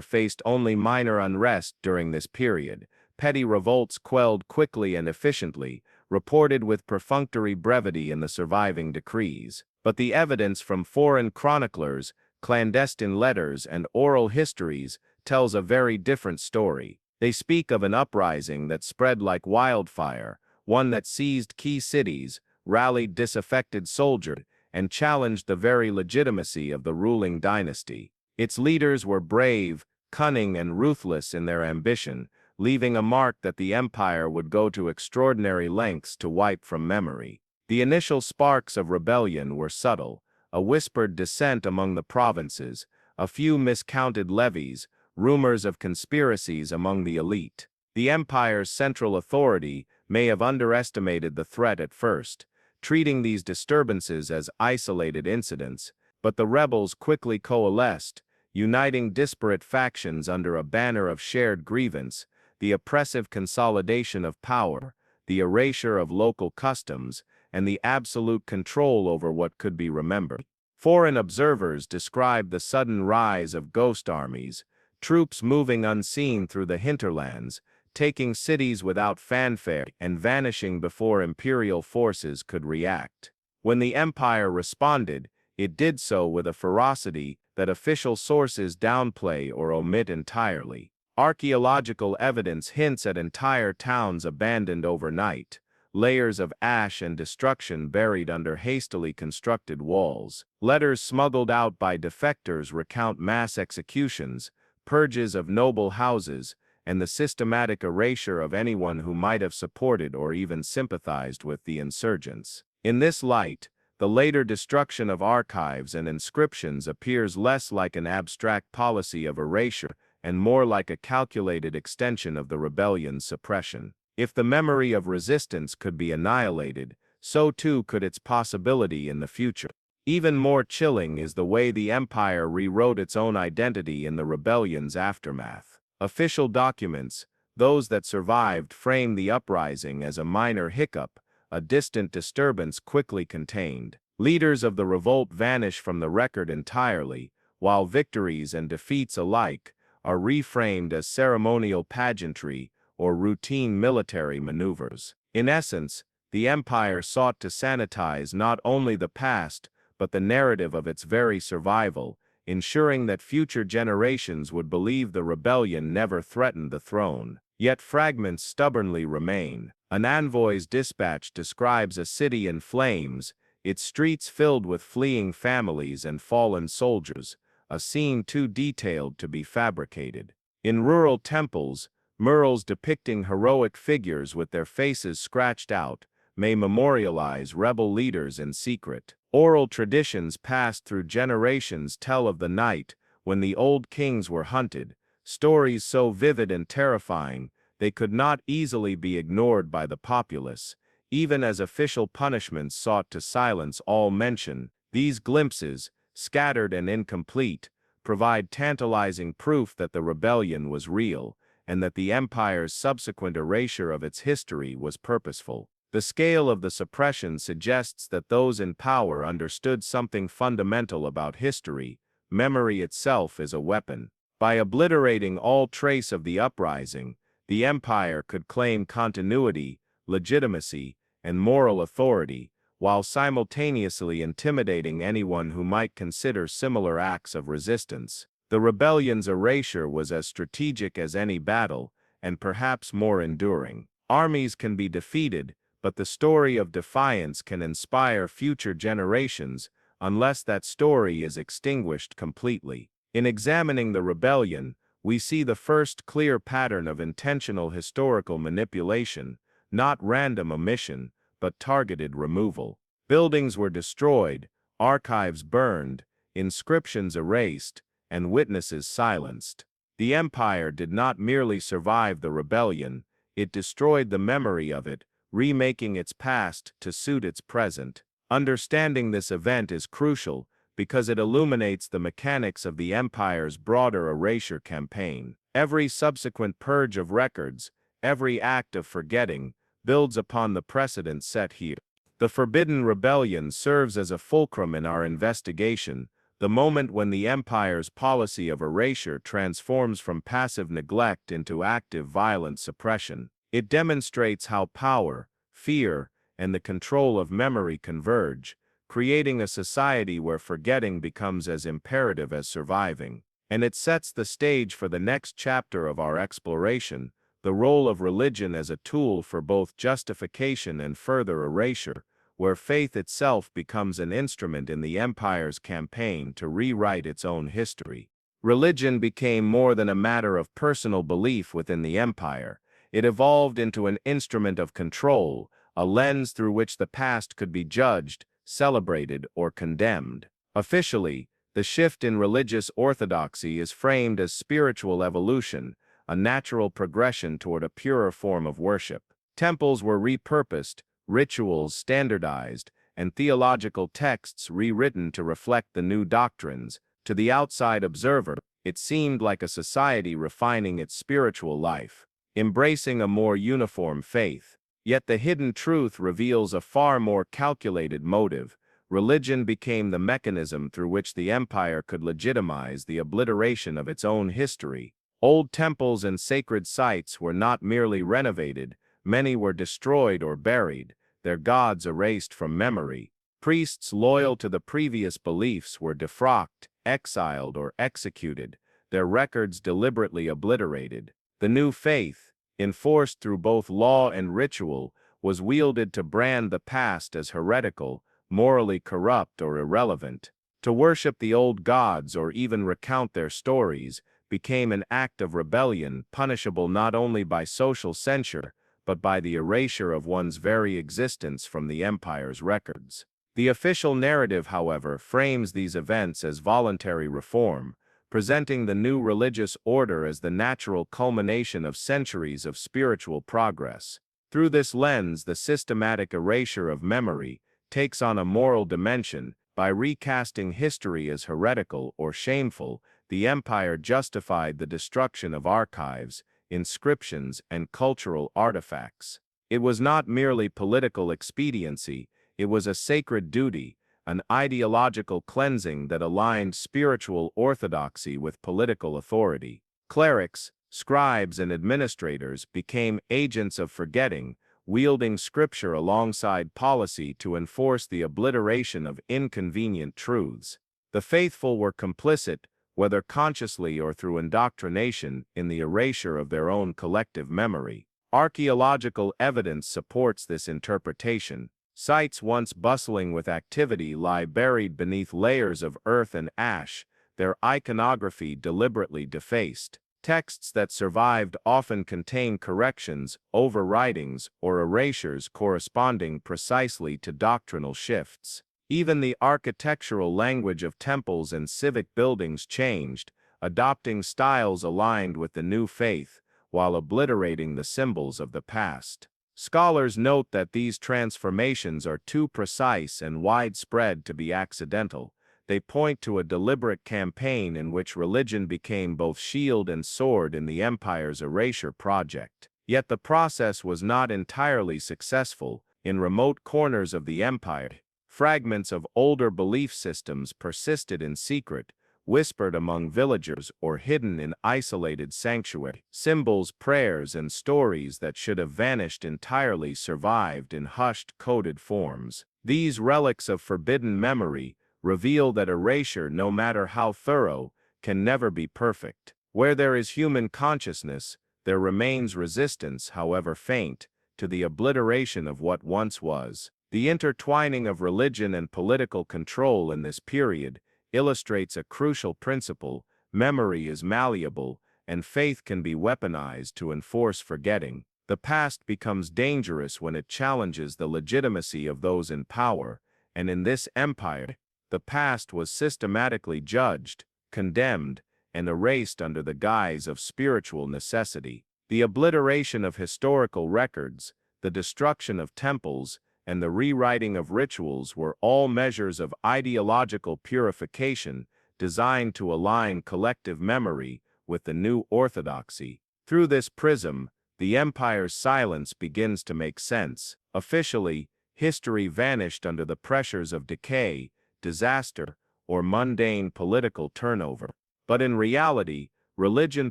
faced only minor unrest during this period. Petty revolts quelled quickly and efficiently, reported with perfunctory brevity in the surviving decrees. But the evidence from foreign chroniclers, clandestine letters, and oral histories tells a very different story. They speak of an uprising that spread like wildfire, one that seized key cities, rallied disaffected soldiers, and challenged the very legitimacy of the ruling dynasty. Its leaders were brave, cunning, and ruthless in their ambition, leaving a mark that the empire would go to extraordinary lengths to wipe from memory. The initial sparks of rebellion were subtle, a whispered dissent among the provinces, a few miscounted levies, rumors of conspiracies among the elite. The empire's central authority may have underestimated the threat at first, treating these disturbances as isolated incidents, but the rebels quickly coalesced, uniting disparate factions under a banner of shared grievance, the oppressive consolidation of power, the erasure of local customs, and the absolute control over what could be remembered. Foreign observers described the sudden rise of ghost armies, troops moving unseen through the hinterlands, taking cities without fanfare and vanishing before imperial forces could react. When the empire responded, it did so with a ferocity that official sources downplay or omit entirely. Archaeological evidence hints at entire towns abandoned overnight, layers of ash and destruction buried under hastily constructed walls. Letters smuggled out by defectors recount mass executions, purges of noble houses, and the systematic erasure of anyone who might have supported or even sympathized with the insurgents. In this light, the later destruction of archives and inscriptions appears less like an abstract policy of erasure and more like a calculated extension of the rebellion's suppression. If the memory of resistance could be annihilated, so too could its possibility in the future. Even more chilling is the way the empire rewrote its own identity in the rebellion's aftermath. Official documents, those that survived, frame the uprising as a minor hiccup, a distant disturbance quickly contained. Leaders of the revolt vanish from the record entirely, while victories and defeats alike are reframed as ceremonial pageantry or routine military maneuvers. In essence, the empire sought to sanitize not only the past, but the narrative of its very survival, ensuring that future generations would believe the rebellion never threatened the throne. Yet fragments stubbornly remain. An envoy's dispatch describes a city in flames, its streets filled with fleeing families and fallen soldiers, a scene too detailed to be fabricated. In rural temples, murals depicting heroic figures with their faces scratched out may memorialize rebel leaders in secret. Oral traditions passed through generations tell of the night when the old kings were hunted, stories so vivid and terrifying they could not easily be ignored by the populace, even as official punishments sought to silence all mention. These glimpses, scattered and incomplete, provide tantalizing proof that the rebellion was real, and that the empire's subsequent erasure of its history was purposeful. The scale of the suppression suggests that those in power understood something fundamental about history: memory itself is a weapon. By obliterating all trace of the uprising, the empire could claim continuity, legitimacy, and moral authority, while simultaneously intimidating anyone who might consider similar acts of resistance. The rebellion's erasure was as strategic as any battle, and perhaps more enduring. Armies can be defeated, but the story of defiance can inspire future generations unless that story is extinguished completely. In examining the rebellion, we see the first clear pattern of intentional historical manipulation, not random omission, but targeted removal. Buildings were destroyed, archives burned, inscriptions erased, and witnesses silenced. The empire did not merely survive the rebellion, it destroyed the memory of it, remaking its past to suit its present. Understanding this event is crucial because it illuminates the mechanics of the empire's broader erasure campaign. Every subsequent purge of records, every act of forgetting, builds upon the precedent set here. The Forbidden Rebellion serves as a fulcrum in our investigation, the moment when the empire's policy of erasure transforms from passive neglect into active violent suppression. It demonstrates how power, fear, and the control of memory converge, creating a society where forgetting becomes as imperative as surviving. And it sets the stage for the next chapter of our exploration: the role of religion as a tool for both justification and further erasure, where faith itself becomes an instrument in the empire's campaign to rewrite its own history. Religion became more than a matter of personal belief within the empire. It evolved into an instrument of control, a lens through which the past could be judged, celebrated, or condemned. Officially, the shift in religious orthodoxy is framed as spiritual evolution, a natural progression toward a purer form of worship. Temples were repurposed, rituals standardized, and theological texts rewritten to reflect the new doctrines. To the outside observer, it seemed like a society refining its spiritual life, embracing a more uniform faith. Yet the hidden truth reveals a far more calculated motive. Religion became the mechanism through which the empire could legitimize the obliteration of its own history. Old temples and sacred sites were not merely renovated, many were destroyed or buried, their gods erased from memory. Priests loyal to the previous beliefs were defrocked, exiled, or executed, their records deliberately obliterated. The new faith, enforced through both law and ritual, was wielded to brand the past as heretical, morally corrupt, or irrelevant. To worship the old gods or even recount their stories became an act of rebellion, punishable not only by social censure, but by the erasure of one's very existence from the empire's records. The official narrative, however, frames these events as voluntary reform, presenting the new religious order as the natural culmination of centuries of spiritual progress. Through this lens, the systematic erasure of memory takes on a moral dimension. By recasting history as heretical or shameful, the empire justified the destruction of archives, inscriptions, and cultural artifacts. It was not merely political expediency, it was a sacred duty, an ideological cleansing that aligned spiritual orthodoxy with political authority. Clerics, scribes, and administrators became agents of forgetting, wielding scripture alongside policy to enforce the obliteration of inconvenient truths. The faithful were complicit, whether consciously or through indoctrination, in the erasure of their own collective memory. Archaeological evidence supports this interpretation. Sites once bustling with activity lie buried beneath layers of earth and ash, their iconography deliberately defaced. Texts that survived often contain corrections, overwritings, or erasures corresponding precisely to doctrinal shifts. Even the architectural language of temples and civic buildings changed, adopting styles aligned with the new faith, while obliterating the symbols of the past. Scholars note that these transformations are too precise and widespread to be accidental. They point to a deliberate campaign in which religion became both shield and sword in the empire's erasure project. Yet the process was not entirely successful. In remote corners of the empire, fragments of older belief systems persisted in secret, whispered among villagers or hidden in isolated sanctuaries. Symbols, prayers, and stories that should have vanished entirely survived in hushed, coded forms. These relics of forbidden memory reveal that erasure, no matter how thorough, can never be perfect. Where there is human consciousness, there remains resistance, however faint, to the obliteration of what once was. The intertwining of religion and political control in this period illustrates a crucial principle: memory is malleable, and faith can be weaponized to enforce forgetting. The past becomes dangerous when it challenges the legitimacy of those in power, and in this empire, the past was systematically judged, condemned, and erased under the guise of spiritual necessity. The obliteration of historical records, the destruction of temples, and the rewriting of rituals were all measures of ideological purification designed to align collective memory with the new orthodoxy. Through this prism, the empire's silence begins to make sense. Officially, history vanished under the pressures of decay, disaster, or mundane political turnover. But in reality, religion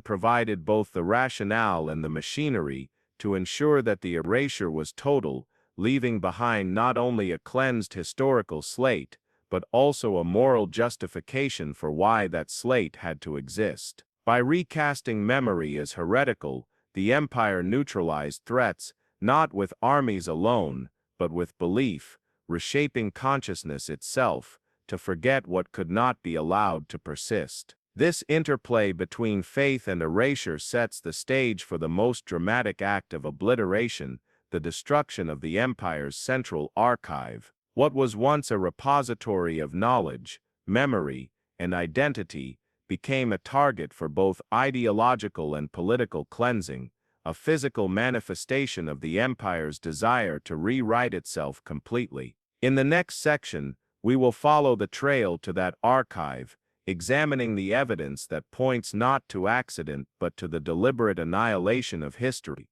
provided both the rationale and the machinery to ensure that the erasure was total, leaving behind not only a cleansed historical slate, but also a moral justification for why that slate had to exist. By recasting memory as heretical, the empire neutralized threats, not with armies alone, but with belief, reshaping consciousness itself, to forget what could not be allowed to persist. This interplay between faith and erasure sets the stage for the most dramatic act of obliteration, the destruction of the empire's central archive. What was once a repository of knowledge, memory, and identity became a target for both ideological and political cleansing, a physical manifestation of the empire's desire to rewrite itself completely. In the next section, we will follow the trail to that archive, examining the evidence that points not to accident but to the deliberate annihilation of history.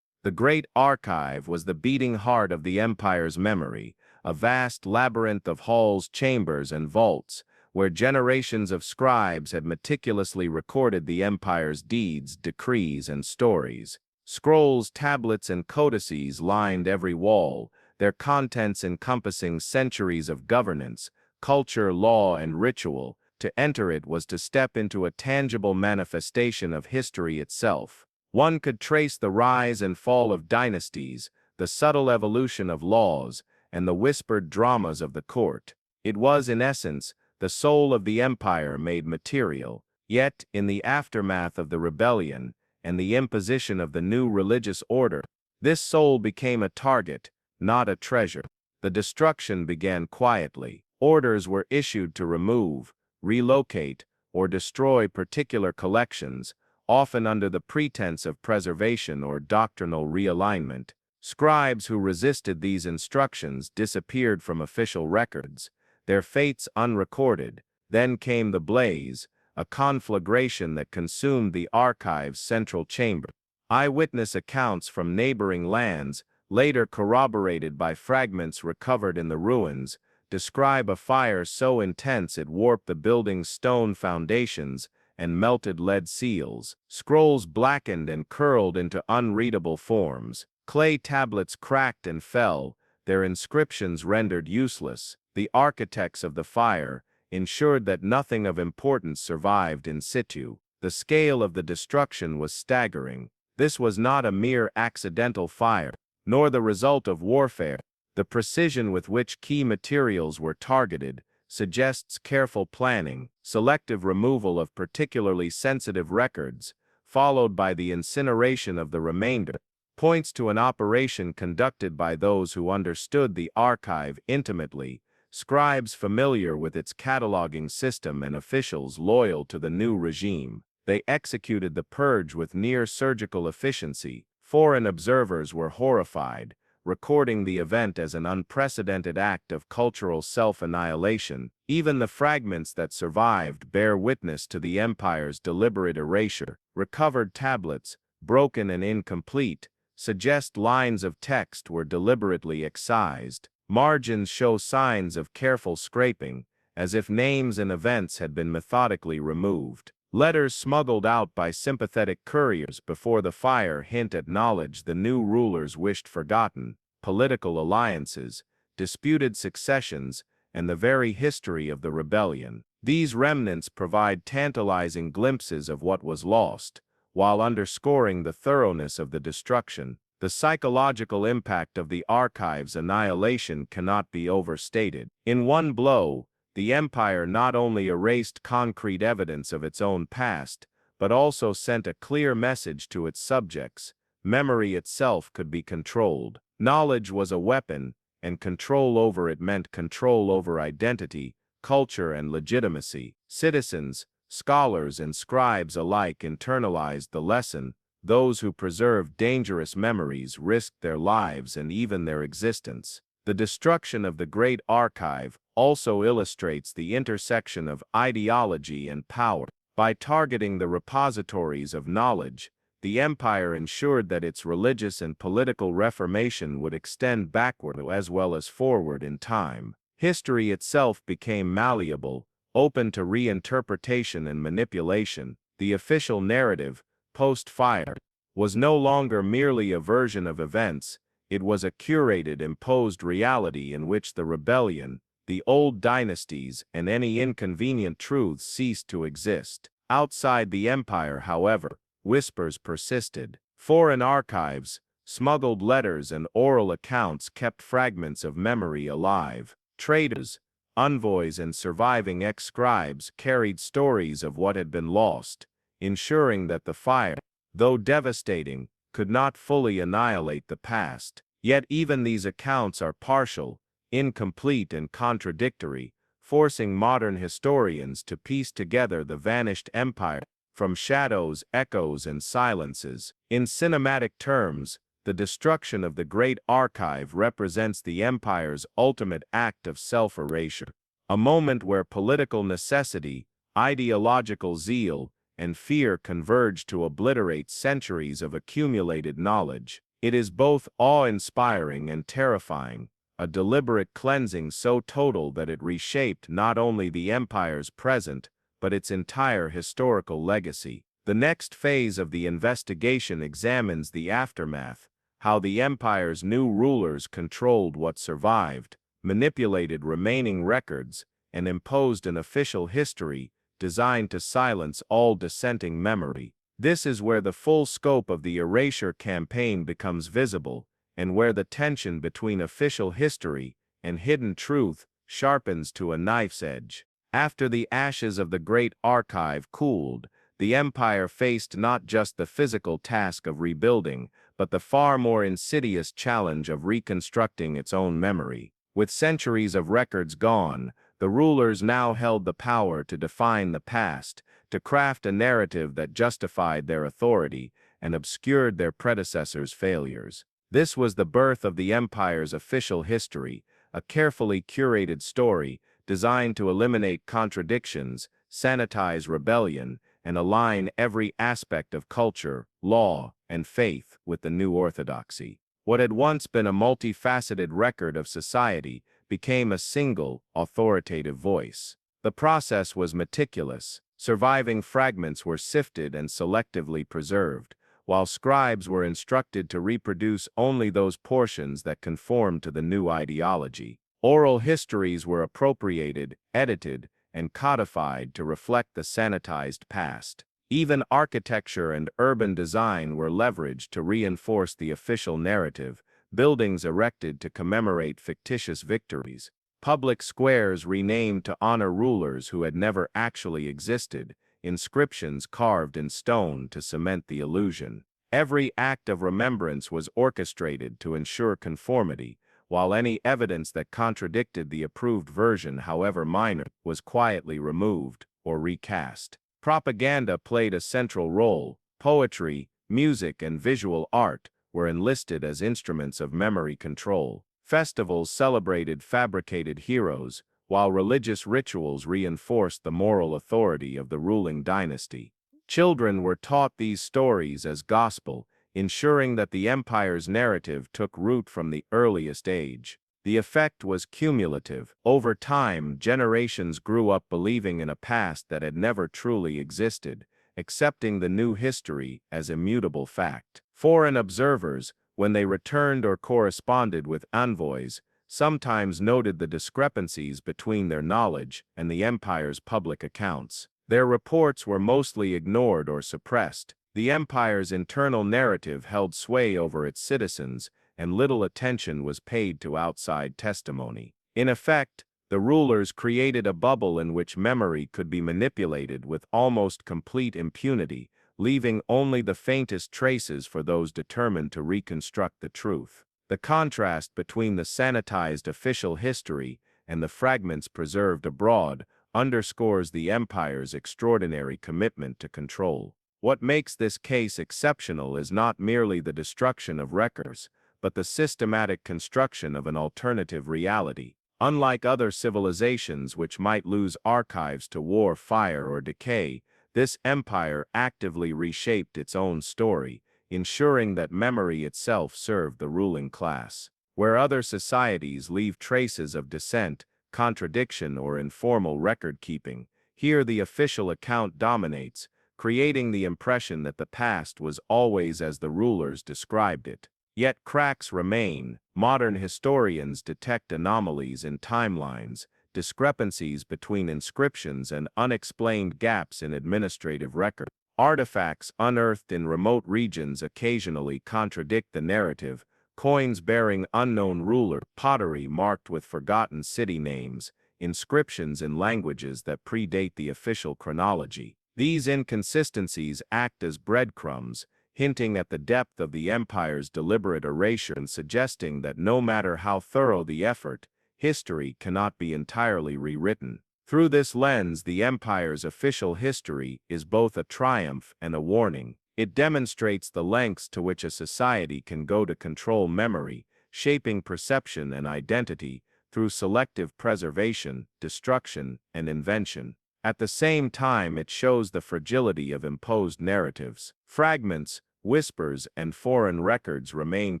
The Great Archive was the beating heart of the empire's memory, a vast labyrinth of halls, chambers, and vaults, where generations of scribes had meticulously recorded the empire's deeds, decrees, and stories. Scrolls, tablets, and codices lined every wall, their contents encompassing centuries of governance, culture, law, and ritual. To enter it was to step into a tangible manifestation of history itself. One could trace the rise and fall of dynasties, the subtle evolution of laws, and the whispered dramas of the court. It was, in essence, the soul of the empire made material. Yet, in the aftermath of the rebellion and the imposition of the new religious order, this soul became a target, not a treasure. The destruction began quietly. Orders were issued to remove, relocate, or destroy particular collections, often under the pretense of preservation or doctrinal realignment. Scribes who resisted these instructions disappeared from official records, their fates unrecorded. Then came the blaze, a conflagration that consumed the archive's central chamber. Eyewitness accounts from neighboring lands, later corroborated by fragments recovered in the ruins, describe a fire so intense it warped the building's stone foundations and melted lead seals. Scrolls blackened and curled into unreadable forms. Clay tablets cracked and fell, their inscriptions rendered useless. The architects of the fire ensured that nothing of importance survived in situ. The scale of the destruction was staggering. This was not a mere accidental fire, nor the result of warfare. The precision with which key materials were targeted suggests careful planning. Selective removal of particularly sensitive records, followed by the incineration of the remainder, points to an operation conducted by those who understood the archive intimately, scribes familiar with its cataloging system and officials loyal to the new regime. They executed the purge with near-surgical efficiency. Foreign observers were horrified, recording the event as an unprecedented act of cultural self-annihilation. Even the fragments that survived bear witness to the empire's deliberate erasure. Recovered tablets, broken and incomplete, suggest lines of text were deliberately excised. Margins show signs of careful scraping, as if names and events had been methodically removed. Letters smuggled out by sympathetic couriers before the fire hint at knowledge the new rulers wished forgotten. Political alliances, disputed successions, and the very history of the rebellion. These remnants provide tantalizing glimpses of what was lost, while underscoring the thoroughness of the destruction. The psychological impact of the archive's annihilation cannot be overstated. In one blow, the empire not only erased concrete evidence of its own past, but also sent a clear message to its subjects. Memory itself could be controlled. Knowledge was a weapon, and control over it meant control over identity, culture, and legitimacy. Citizens, scholars, and scribes alike internalized the lesson. Those who preserved dangerous memories risked their lives and even their existence. The destruction of the Great Archive also illustrates the intersection of ideology and power. By targeting the repositories of knowledge, the empire ensured that its religious and political reformation would extend backward as well as forward in time. History itself became malleable, open to reinterpretation and manipulation. The official narrative, post-fire, was no longer merely a version of events. It was a curated, imposed reality in which the rebellion, the old dynasties, and any inconvenient truths ceased to exist. Outside the empire, however, whispers persisted. Foreign archives, smuggled letters, and oral accounts kept fragments of memory alive. Traders, envoys, and surviving ex-scribes carried stories of what had been lost, ensuring that the fire, though devastating, could not fully annihilate the past. Yet even these accounts are partial, incomplete, and contradictory, forcing modern historians to piece together the vanished empire from shadows, echoes, and silences. In cinematic terms, the destruction of the Great Archive represents the empire's ultimate act of self-erasure, a moment where political necessity, ideological zeal, and fear converge to obliterate centuries of accumulated knowledge. It is both awe-inspiring and terrifying, a deliberate cleansing so total that it reshaped not only the empire's present, but its entire historical legacy. The next phase of the investigation examines the aftermath, how the empire's new rulers controlled what survived, manipulated remaining records, and imposed an official history designed to silence all dissenting memory. This is where the full scope of the erasure campaign becomes visible, and where the tension between official history and hidden truth sharpens to a knife's edge. After the ashes of the great archive cooled, the empire faced not just the physical task of rebuilding, but the far more insidious challenge of reconstructing its own memory. With centuries of records gone, the rulers now held the power to define the past, to craft a narrative that justified their authority and obscured their predecessors' failures. This was the birth of the empire's official history, a carefully curated story designed to eliminate contradictions, sanitize rebellion, and align every aspect of culture, law, and faith with the new orthodoxy. What had once been a multifaceted record of society became a single, authoritative voice. The process was meticulous. Surviving fragments were sifted and selectively preserved, while scribes were instructed to reproduce only those portions that conformed to the new ideology. Oral histories were appropriated, edited, and codified to reflect the sanitized past. Even architecture and urban design were leveraged to reinforce the official narrative, buildings erected to commemorate fictitious victories, public squares renamed to honor rulers who had never actually existed, inscriptions carved in stone to cement the illusion. Every act of remembrance was orchestrated to ensure conformity, while any evidence that contradicted the approved version, however minor, was quietly removed or recast. Propaganda played a central role. Poetry, music, and visual art were enlisted as instruments of memory control. Festivals celebrated fabricated heroes, while religious rituals reinforced the moral authority of the ruling dynasty. Children were taught these stories as gospel, ensuring that the empire's narrative took root from the earliest age. The effect was cumulative. Over time, generations grew up believing in a past that had never truly existed, accepting the new history as immutable fact. Foreign observers, when they returned or corresponded with envoys, sometimes noted the discrepancies between their knowledge and the empire's public accounts. Their reports were mostly ignored or suppressed. The empire's internal narrative held sway over its citizens, and little attention was paid to outside testimony. In effect, the rulers created a bubble in which memory could be manipulated with almost complete impunity, leaving only the faintest traces for those determined to reconstruct the truth. The contrast between the sanitized official history and the fragments preserved abroad underscores the empire's extraordinary commitment to control. What makes this case exceptional is not merely the destruction of records, but the systematic construction of an alternative reality. Unlike other civilizations which might lose archives to war, fire, or decay, this empire actively reshaped its own story, ensuring that memory itself served the ruling class. Where other societies leave traces of dissent, contradiction, or informal record-keeping, here the official account dominates, creating the impression that the past was always as the rulers described it. Yet cracks remain. Modern historians detect anomalies in timelines, discrepancies between inscriptions, and unexplained gaps in administrative records. Artifacts unearthed in remote regions occasionally contradict the narrative. Coins bearing unknown ruler, pottery marked with forgotten city names, inscriptions in languages that predate the official chronology. These inconsistencies act as breadcrumbs, hinting at the depth of the empire's deliberate erasure and suggesting that no matter how thorough the effort, history cannot be entirely rewritten. Through this lens, the empire's official history is both a triumph and a warning. It demonstrates the lengths to which a society can go to control memory, shaping perception and identity through selective preservation, destruction, and invention. At the same time, it shows the fragility of imposed narratives. Fragments, whispers, and foreign records remain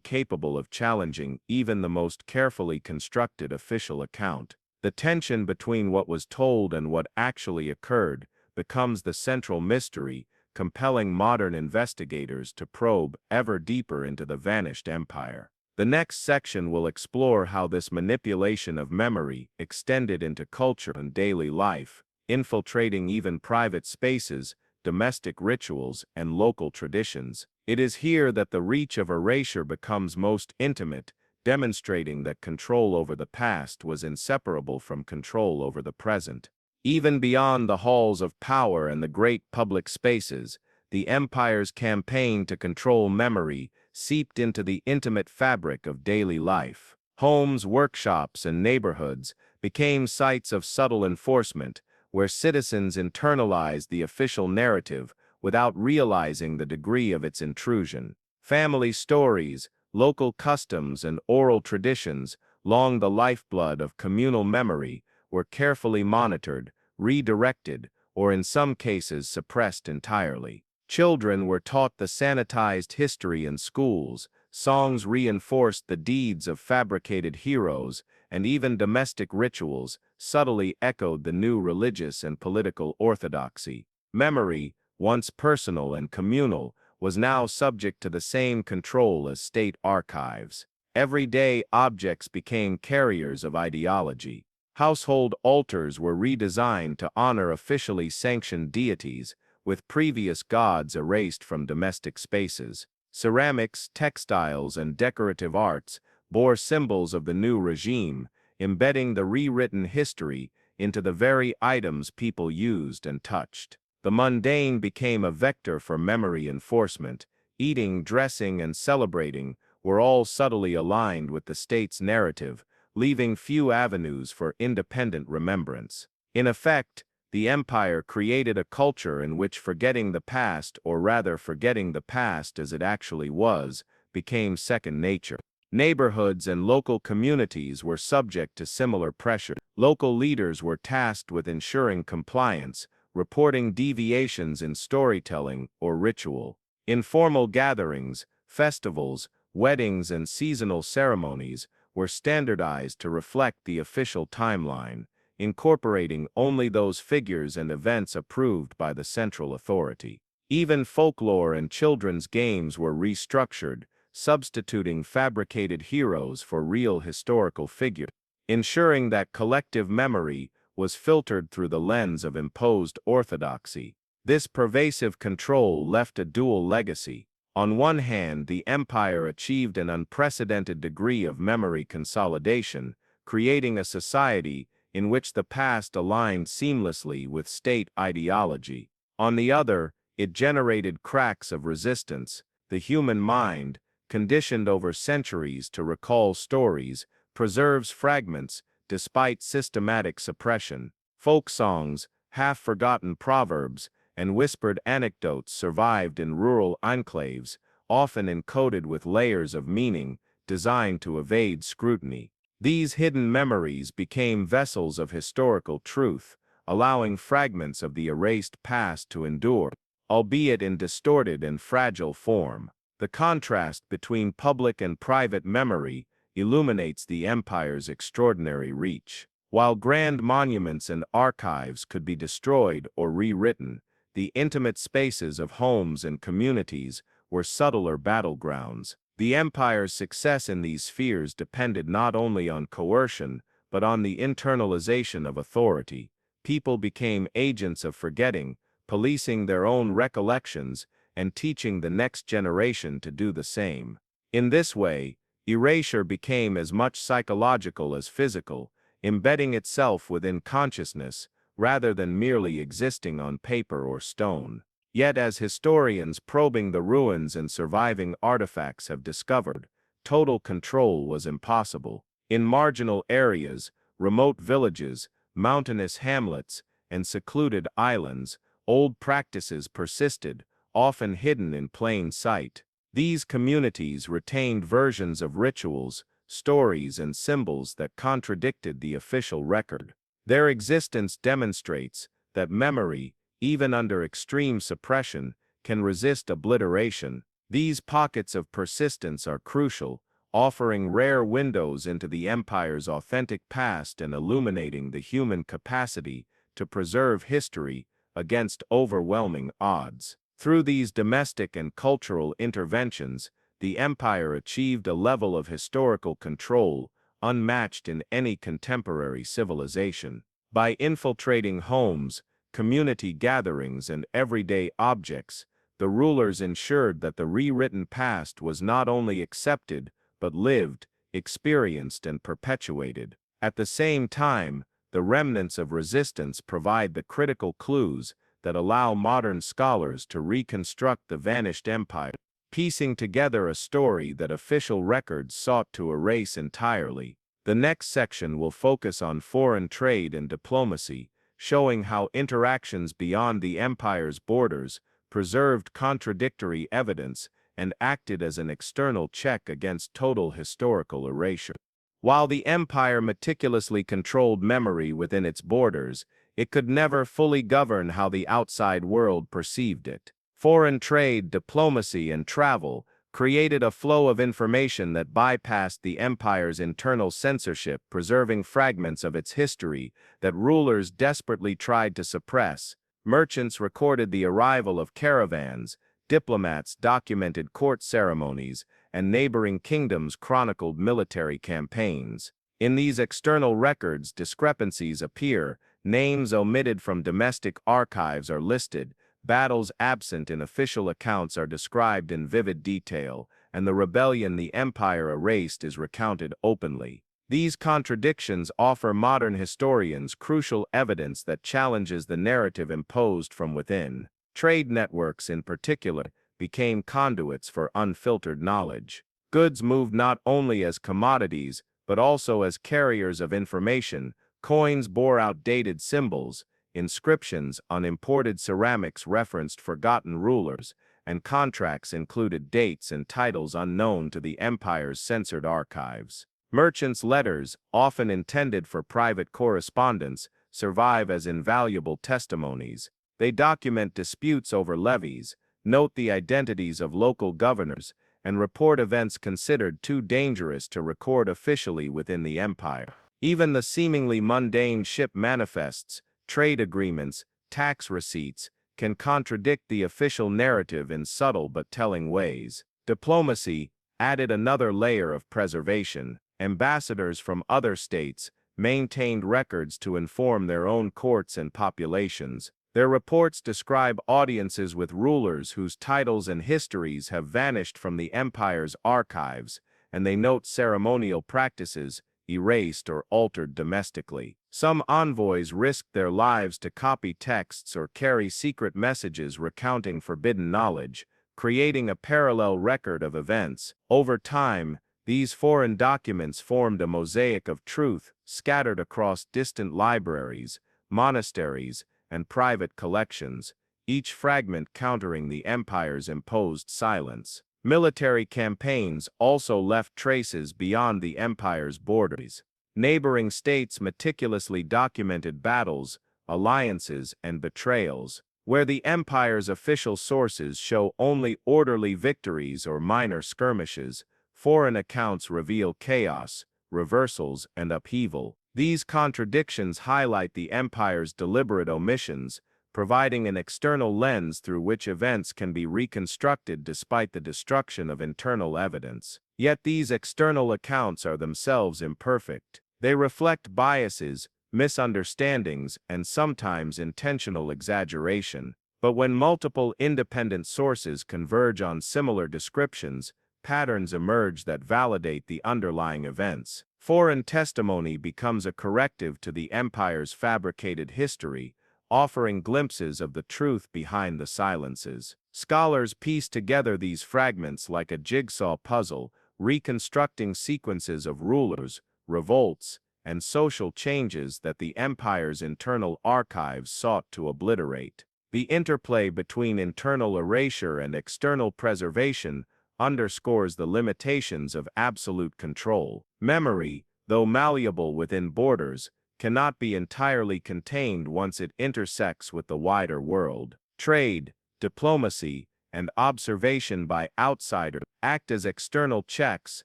capable of challenging even the most carefully constructed official account. The tension between what was told and what actually occurred becomes the central mystery, compelling modern investigators to probe ever deeper into the vanished empire. The next section will explore how this manipulation of memory extended into culture and daily life, infiltrating even private spaces domestic rituals, and local traditions. It is here that the reach of erasure becomes most intimate, demonstrating that control over the past was inseparable from control over the present. Even beyond the halls of power and the great public spaces, the empire's campaign to control memory seeped into the intimate fabric of daily life. Homes, workshops, and neighborhoods became sites of subtle enforcement, where citizens internalized the official narrative without realizing the degree of its intrusion. Family stories, local customs, and oral traditions, long the lifeblood of communal memory, were carefully monitored, redirected, or in some cases suppressed entirely. Children were taught the sanitized history in schools, songs reinforced the deeds of fabricated heroes, and even domestic rituals subtly echoed the new religious and political orthodoxy. Memory, once personal and communal, was now subject to the same control as state archives. Everyday objects became carriers of ideology. Household altars were redesigned to honor officially sanctioned deities, with previous gods erased from domestic spaces. Ceramics, textiles, and decorative arts bore symbols of the new regime, embedding the rewritten history into the very items people used and touched. The mundane became a vector for memory enforcement. Eating, dressing, and celebrating were all subtly aligned with the state's narrative, leaving few avenues for independent remembrance. In effect, the empire created a culture in which forgetting the past, or rather forgetting the past as it actually was, became second nature. Neighborhoods and local communities were subject to similar pressure. Local leaders were tasked with ensuring compliance, reporting deviations in storytelling or ritual. Informal gatherings, festivals, weddings, and seasonal ceremonies were standardized to reflect the official timeline, incorporating only those figures and events approved by the central authority. Even folklore and children's games were restructured, substituting fabricated heroes for real historical figures, ensuring that collective memory was filtered through the lens of imposed orthodoxy. This pervasive control left a dual legacy. On one hand, the empire achieved an unprecedented degree of memory consolidation, creating a society in which the past aligned seamlessly with state ideology. On the other, it generated cracks of resistance. The human mind, conditioned over centuries to recall stories, preserves fragments despite systematic suppression. Folk songs, half-forgotten proverbs, and whispered anecdotes survived in rural enclaves, often encoded with layers of meaning designed to evade scrutiny. These hidden memories became vessels of historical truth, allowing fragments of the erased past to endure, albeit in distorted and fragile form. The contrast between public and private memory illuminates the empire's extraordinary reach. While grand monuments and archives could be destroyed or rewritten, the intimate spaces of homes and communities were subtler battlegrounds. The empire's success in these spheres depended not only on coercion, but on the internalization of authority. People became agents of forgetting, policing their own recollections, and teaching the next generation to do the same. In this way, erasure became as much psychological as physical, embedding itself within consciousness, rather than merely existing on paper or stone. Yet as historians probing the ruins and surviving artifacts have discovered, total control was impossible. In marginal areas, remote villages, mountainous hamlets, and secluded islands, old practices persisted, often hidden in plain sight. These communities retained versions of rituals, stories, and symbols that contradicted the official record. Their existence demonstrates that memory, even under extreme suppression, can resist obliteration. These pockets of persistence are crucial, offering rare windows into the empire's authentic past and illuminating the human capacity to preserve history against overwhelming odds. Through these domestic and cultural interventions, the empire achieved a level of historical control unmatched in any contemporary civilization. By infiltrating homes, community gatherings, and everyday objects, the rulers ensured that the rewritten past was not only accepted, but lived, experienced, and perpetuated. At the same time, the remnants of resistance provide the critical clues that allow modern scholars to reconstruct the vanished empire, piecing together a story that official records sought to erase entirely. The next section will focus on foreign trade and diplomacy, showing how interactions beyond the empire's borders preserved contradictory evidence and acted as an external check against total historical erasure. While the empire meticulously controlled memory within its borders, it could never fully govern how the outside world perceived it. Foreign trade, diplomacy, and travel created a flow of information that bypassed the empire's internal censorship, preserving fragments of its history that rulers desperately tried to suppress. Merchants recorded the arrival of caravans, diplomats documented court ceremonies, and neighboring kingdoms chronicled military campaigns. In these external records, discrepancies appear, names omitted from domestic archives are listed, battles absent in official accounts are described in vivid detail, and the rebellion the empire erased is recounted openly. These contradictions offer modern historians crucial evidence that challenges the narrative imposed from within. Trade networks, in particular, became conduits for unfiltered knowledge. Goods moved not only as commodities, but also as carriers of information. Coins bore outdated symbols, inscriptions on imported ceramics referenced forgotten rulers, and contracts included dates and titles unknown to the empire's censored archives. Merchants' letters, often intended for private correspondence, survive as invaluable testimonies. They document disputes over levies, note the identities of local governors, and report events considered too dangerous to record officially within the empire. Even the seemingly mundane ship manifests, trade agreements, tax receipts, can contradict the official narrative in subtle but telling ways. Diplomacy added another layer of preservation. Ambassadors from other states maintained records to inform their own courts and populations. Their reports describe audiences with rulers whose titles and histories have vanished from the empire's archives, and they note ceremonial practices erased or altered domestically. Some envoys risked their lives to copy texts or carry secret messages recounting forbidden knowledge, creating a parallel record of events. Over time, these foreign documents formed a mosaic of truth scattered across distant libraries, monasteries, and private collections, each fragment countering the empire's imposed silence. Military campaigns also left traces beyond the empire's borders. Neighboring states meticulously documented battles, alliances, and betrayals, where the empire's official sources show only orderly victories or minor skirmishes. Foreign accounts reveal chaos, reversals, and upheaval. These contradictions highlight the empire's deliberate omissions, providing an external lens through which events can be reconstructed despite the destruction of internal evidence. Yet these external accounts are themselves imperfect. They reflect biases, misunderstandings, and sometimes intentional exaggeration. But when multiple independent sources converge on similar descriptions, patterns emerge that validate the underlying events. Foreign testimony becomes a corrective to the empire's fabricated history, offering glimpses of the truth behind the silences. Scholars piece together these fragments like a jigsaw puzzle, reconstructing sequences of rulers, revolts, and social changes that the empire's internal archives sought to obliterate. The interplay between internal erasure and external preservation underscores the limitations of absolute control. Memory, though malleable within borders, cannot be entirely contained once it intersects with the wider world. Trade, diplomacy, and observation by outsiders act as external checks,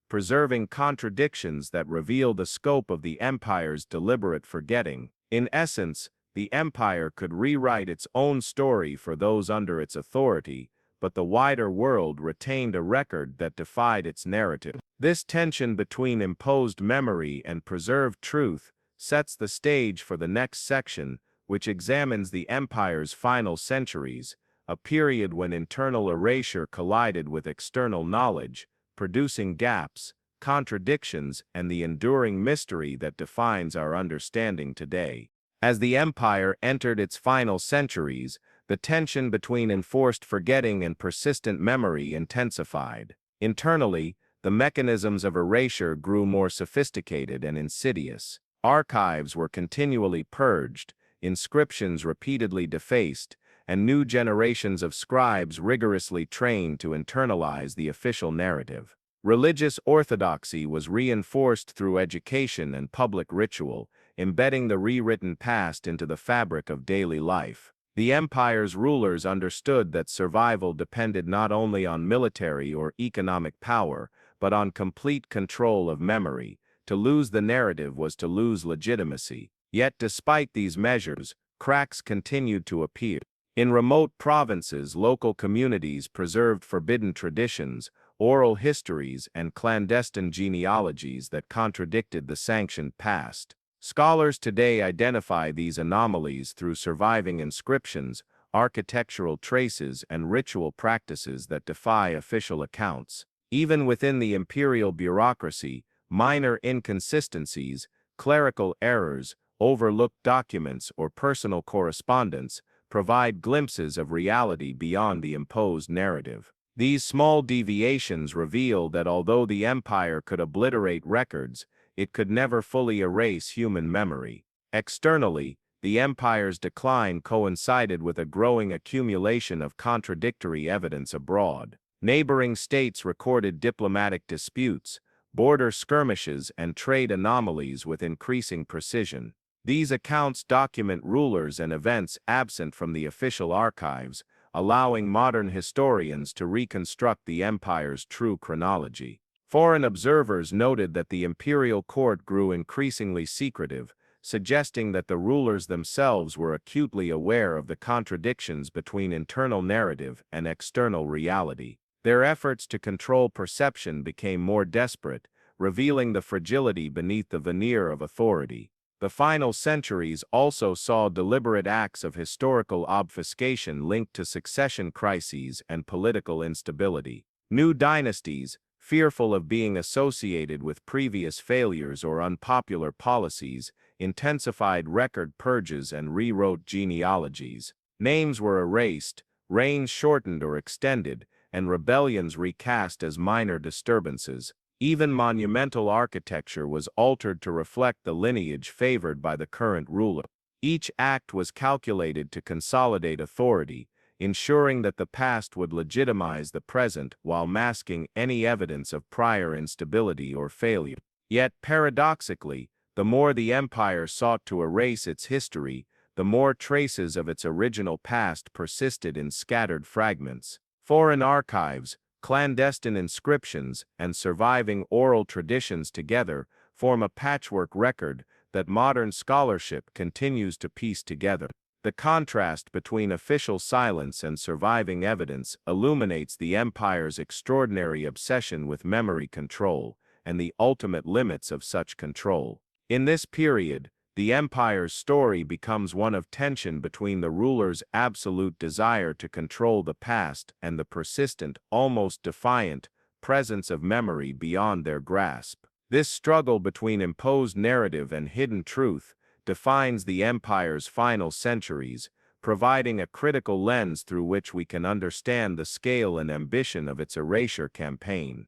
preserving contradictions that reveal the scope of the empire's deliberate forgetting. In essence, the empire could rewrite its own story for those under its authority, but the wider world retained a record that defied its narrative. This tension between imposed memory and preserved truth sets the stage for the next section, which examines the empire's final centuries, a period when internal erasure collided with external knowledge, producing gaps, contradictions, and the enduring mystery that defines our understanding today. As the empire entered its final centuries, the tension between enforced forgetting and persistent memory intensified. Internally, the mechanisms of erasure grew more sophisticated and insidious. Archives were continually purged, inscriptions repeatedly defaced, and new generations of scribes rigorously trained to internalize the official narrative. Religious orthodoxy was reinforced through education and public ritual, embedding the rewritten past into the fabric of daily life. The empire's rulers understood that survival depended not only on military or economic power, but on complete control of memory. To lose the narrative was to lose legitimacy. Yet despite these measures, cracks continued to appear. In remote provinces, local communities preserved forbidden traditions, oral histories, and clandestine genealogies that contradicted the sanctioned past. Scholars today identify these anomalies through surviving inscriptions, architectural traces, and ritual practices that defy official accounts. Even within the imperial bureaucracy, minor inconsistencies, clerical errors, overlooked documents, or personal correspondence provide glimpses of reality beyond the imposed narrative. These small deviations reveal that although the empire could obliterate records, it could never fully erase human memory. Externally, the empire's decline coincided with a growing accumulation of contradictory evidence abroad. Neighboring states recorded diplomatic disputes, border skirmishes, and trade anomalies with increasing precision. These accounts document rulers and events absent from the official archives, allowing modern historians to reconstruct the empire's true chronology. Foreign observers noted that the imperial court grew increasingly secretive, suggesting that the rulers themselves were acutely aware of the contradictions between internal narrative and external reality. Their efforts to control perception became more desperate, revealing the fragility beneath the veneer of authority. The final centuries also saw deliberate acts of historical obfuscation linked to succession crises and political instability. New dynasties, fearful of being associated with previous failures or unpopular policies, intensified record purges and rewrote genealogies. Names were erased, reigns shortened or extended, and rebellions recast as minor disturbances. Even monumental architecture was altered to reflect the lineage favored by the current ruler. Each act was calculated to consolidate authority, ensuring that the past would legitimize the present while masking any evidence of prior instability or failure. Yet, paradoxically, the more the empire sought to erase its history, the more traces of its original past persisted in scattered fragments. Foreign archives, clandestine inscriptions, and surviving oral traditions together form a patchwork record that modern scholarship continues to piece together. The contrast between official silence and surviving evidence illuminates the empire's extraordinary obsession with memory control and the ultimate limits of such control. In this period, the empire's story becomes one of tension between the ruler's absolute desire to control the past and the persistent, almost defiant, presence of memory beyond their grasp. This struggle between imposed narrative and hidden truth defines the empire's final centuries, providing a critical lens through which we can understand the scale and ambition of its erasure campaign.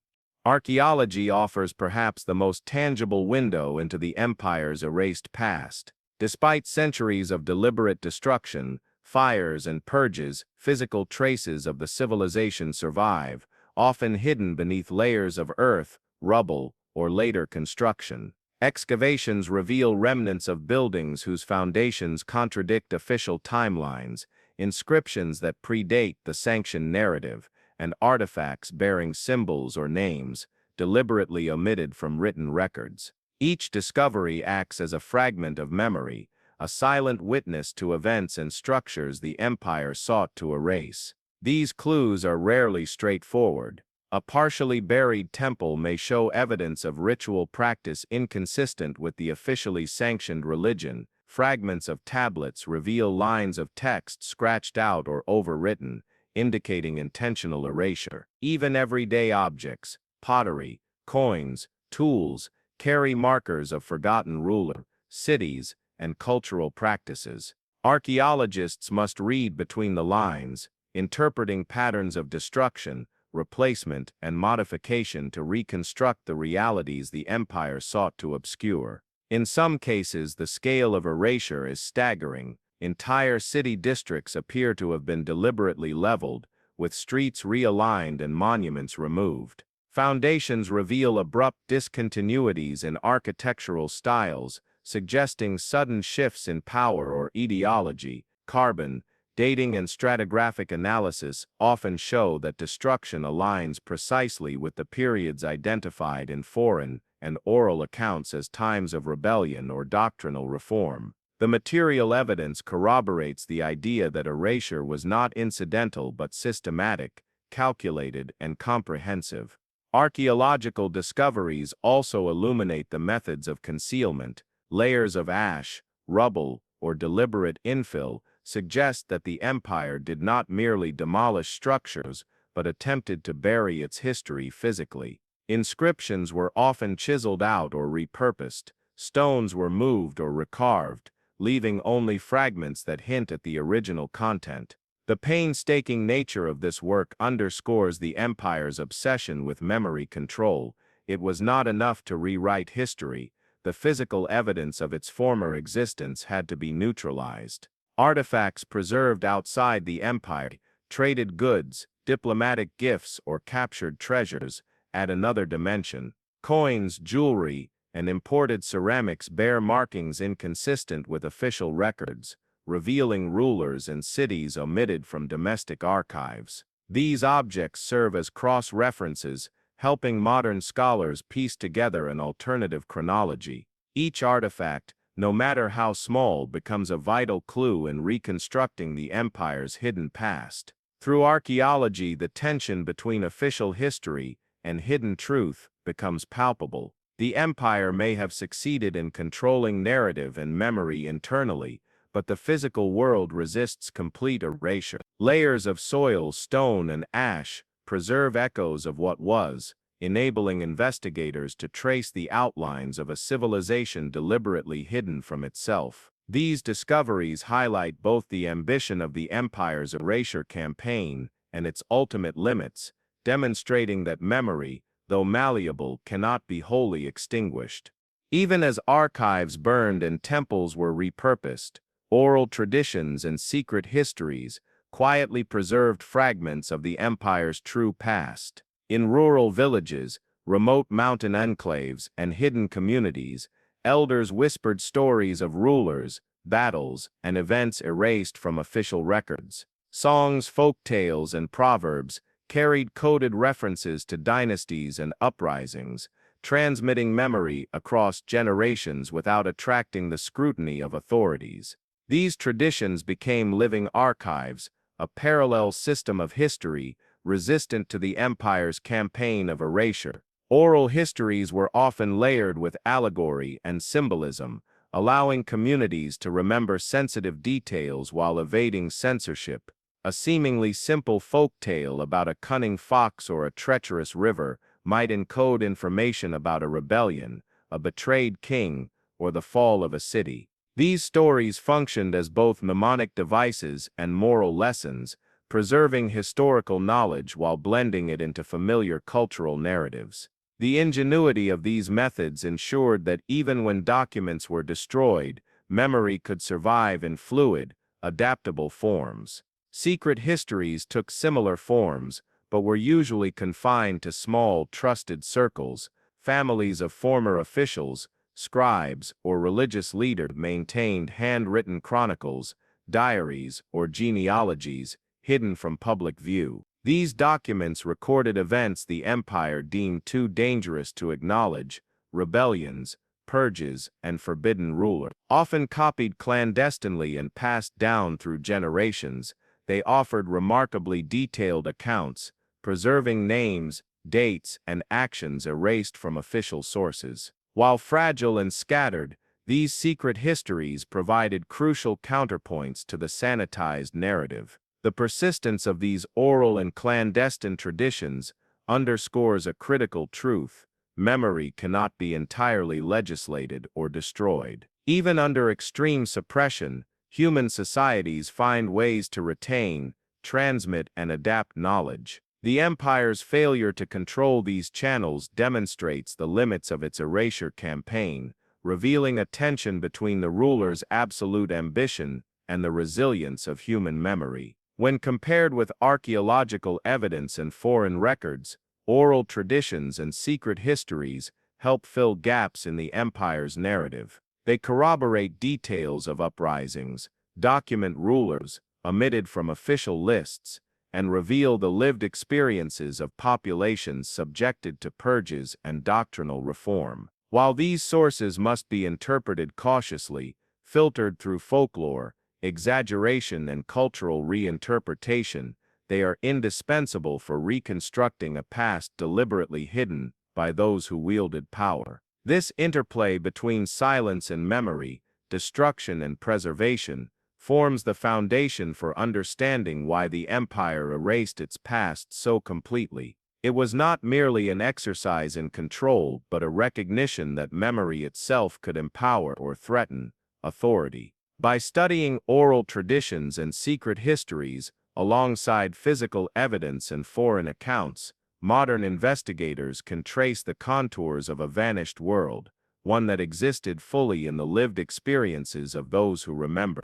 Archaeology offers perhaps the most tangible window into the empire's erased past. Despite centuries of deliberate destruction, fires, and purges, physical traces of the civilization survive, often hidden beneath layers of earth, rubble, or later construction. Excavations reveal remnants of buildings whose foundations contradict official timelines, inscriptions that predate the sanctioned narrative, and artifacts bearing symbols or names deliberately omitted from written records. Each discovery acts as a fragment of memory, a silent witness to events and structures the empire sought to erase. These clues are rarely straightforward. A partially buried temple may show evidence of ritual practice inconsistent with the officially sanctioned religion, Fragments of tablets reveal lines of text scratched out or overwritten, indicating intentional erasure. Even everyday objects, pottery, coins, tools, carry markers of forgotten ruler, cities, and cultural practices. Archaeologists must read between the lines, interpreting patterns of destruction, replacement, and modification to reconstruct the realities the empire sought to obscure. In some cases, the scale of erasure is staggering. Entire city districts appear to have been deliberately leveled, with streets realigned and monuments removed. Foundations reveal abrupt discontinuities in architectural styles, suggesting sudden shifts in power or ideology. Carbon, dating and stratigraphic analysis often show that destruction aligns precisely with the periods identified in foreign and oral accounts as times of rebellion or doctrinal reform. The material evidence corroborates the idea that erasure was not incidental but systematic, calculated, and comprehensive. Archaeological discoveries also illuminate the methods of concealment. Layers of ash, rubble, or deliberate infill suggest that the empire did not merely demolish structures but attempted to bury its history physically. Inscriptions were often chiseled out or repurposed. Stones were moved or recarved, leaving only fragments that hint at the original content. The painstaking nature of this work underscores the empire's obsession with memory control. It was not enough to rewrite history. The physical evidence of its former existence had to be neutralized. Artifacts preserved outside the empire, traded goods, diplomatic gifts, or captured treasures, add another dimension. Coins, jewelry, and imported ceramics bear markings inconsistent with official records, revealing rulers and cities omitted from domestic archives. These objects serve as cross-references, helping modern scholars piece together an alternative chronology. Each artifact, no matter how small, becomes a vital clue in reconstructing the empire's hidden past. Through archaeology, the tension between official history and hidden truth becomes palpable. The empire may have succeeded in controlling narrative and memory internally, but the physical world resists complete erasure. Layers of soil, stone, and ash preserve echoes of what was, enabling investigators to trace the outlines of a civilization deliberately hidden from itself. These discoveries highlight both the ambition of the empire's erasure campaign and its ultimate limits, demonstrating that memory, though malleable, cannot be wholly extinguished. Even as archives burned and temples were repurposed, oral traditions and secret histories quietly preserved fragments of the empire's true past. In rural villages, remote mountain enclaves, and hidden communities, elders whispered stories of rulers, battles, and events erased from official records. Songs, folk tales, and proverbs carried coded references to dynasties and uprisings, transmitting memory across generations without attracting the scrutiny of authorities. These traditions became living archives, a parallel system of history resistant to the empire's campaign of erasure. Oral histories were often layered with allegory and symbolism, allowing communities to remember sensitive details while evading censorship. A seemingly simple folk tale about a cunning fox or a treacherous river might encode information about a rebellion, a betrayed king, or the fall of a city. These stories functioned as both mnemonic devices and moral lessons, preserving historical knowledge while blending it into familiar cultural narratives. The ingenuity of these methods ensured that even when documents were destroyed, memory could survive in fluid, adaptable forms. Secret histories took similar forms, but were usually confined to small, trusted circles. Families of former officials, scribes, or religious leaders maintained handwritten chronicles, diaries, or genealogies, hidden from public view. These documents recorded events the empire deemed too dangerous to acknowledge: rebellions, purges, and forbidden rulers. Often copied clandestinely and passed down through generations, they offered remarkably detailed accounts, preserving names, dates, and actions erased from official sources. While fragile and scattered, These secret histories provided crucial counterpoints to the sanitized narrative. The persistence of these oral and clandestine traditions underscores a critical truth: memory cannot be entirely legislated or destroyed. Even under extreme suppression, human societies find ways to retain, transmit, and adapt knowledge. The empire's failure to control these channels demonstrates the limits of its erasure campaign, revealing a tension between the ruler's absolute ambition and the resilience of human memory. When compared with archaeological evidence and foreign records, oral traditions and secret histories help fill gaps in the empire's narrative. They corroborate details of uprisings, document rulers omitted from official lists, and reveal the lived experiences of populations subjected to purges and doctrinal reform. While these sources must be interpreted cautiously, filtered through folklore, exaggeration, and cultural reinterpretation, they are indispensable for reconstructing a past deliberately hidden by those who wielded power. This interplay between silence and memory, destruction and preservation, forms the foundation for understanding why the empire erased its past so completely. It was not merely an exercise in control, but a recognition that memory itself could empower or threaten authority. By studying oral traditions and secret histories, alongside physical evidence and foreign accounts, modern investigators can trace the contours of a vanished world, one that existed fully in the lived experiences of those who remember.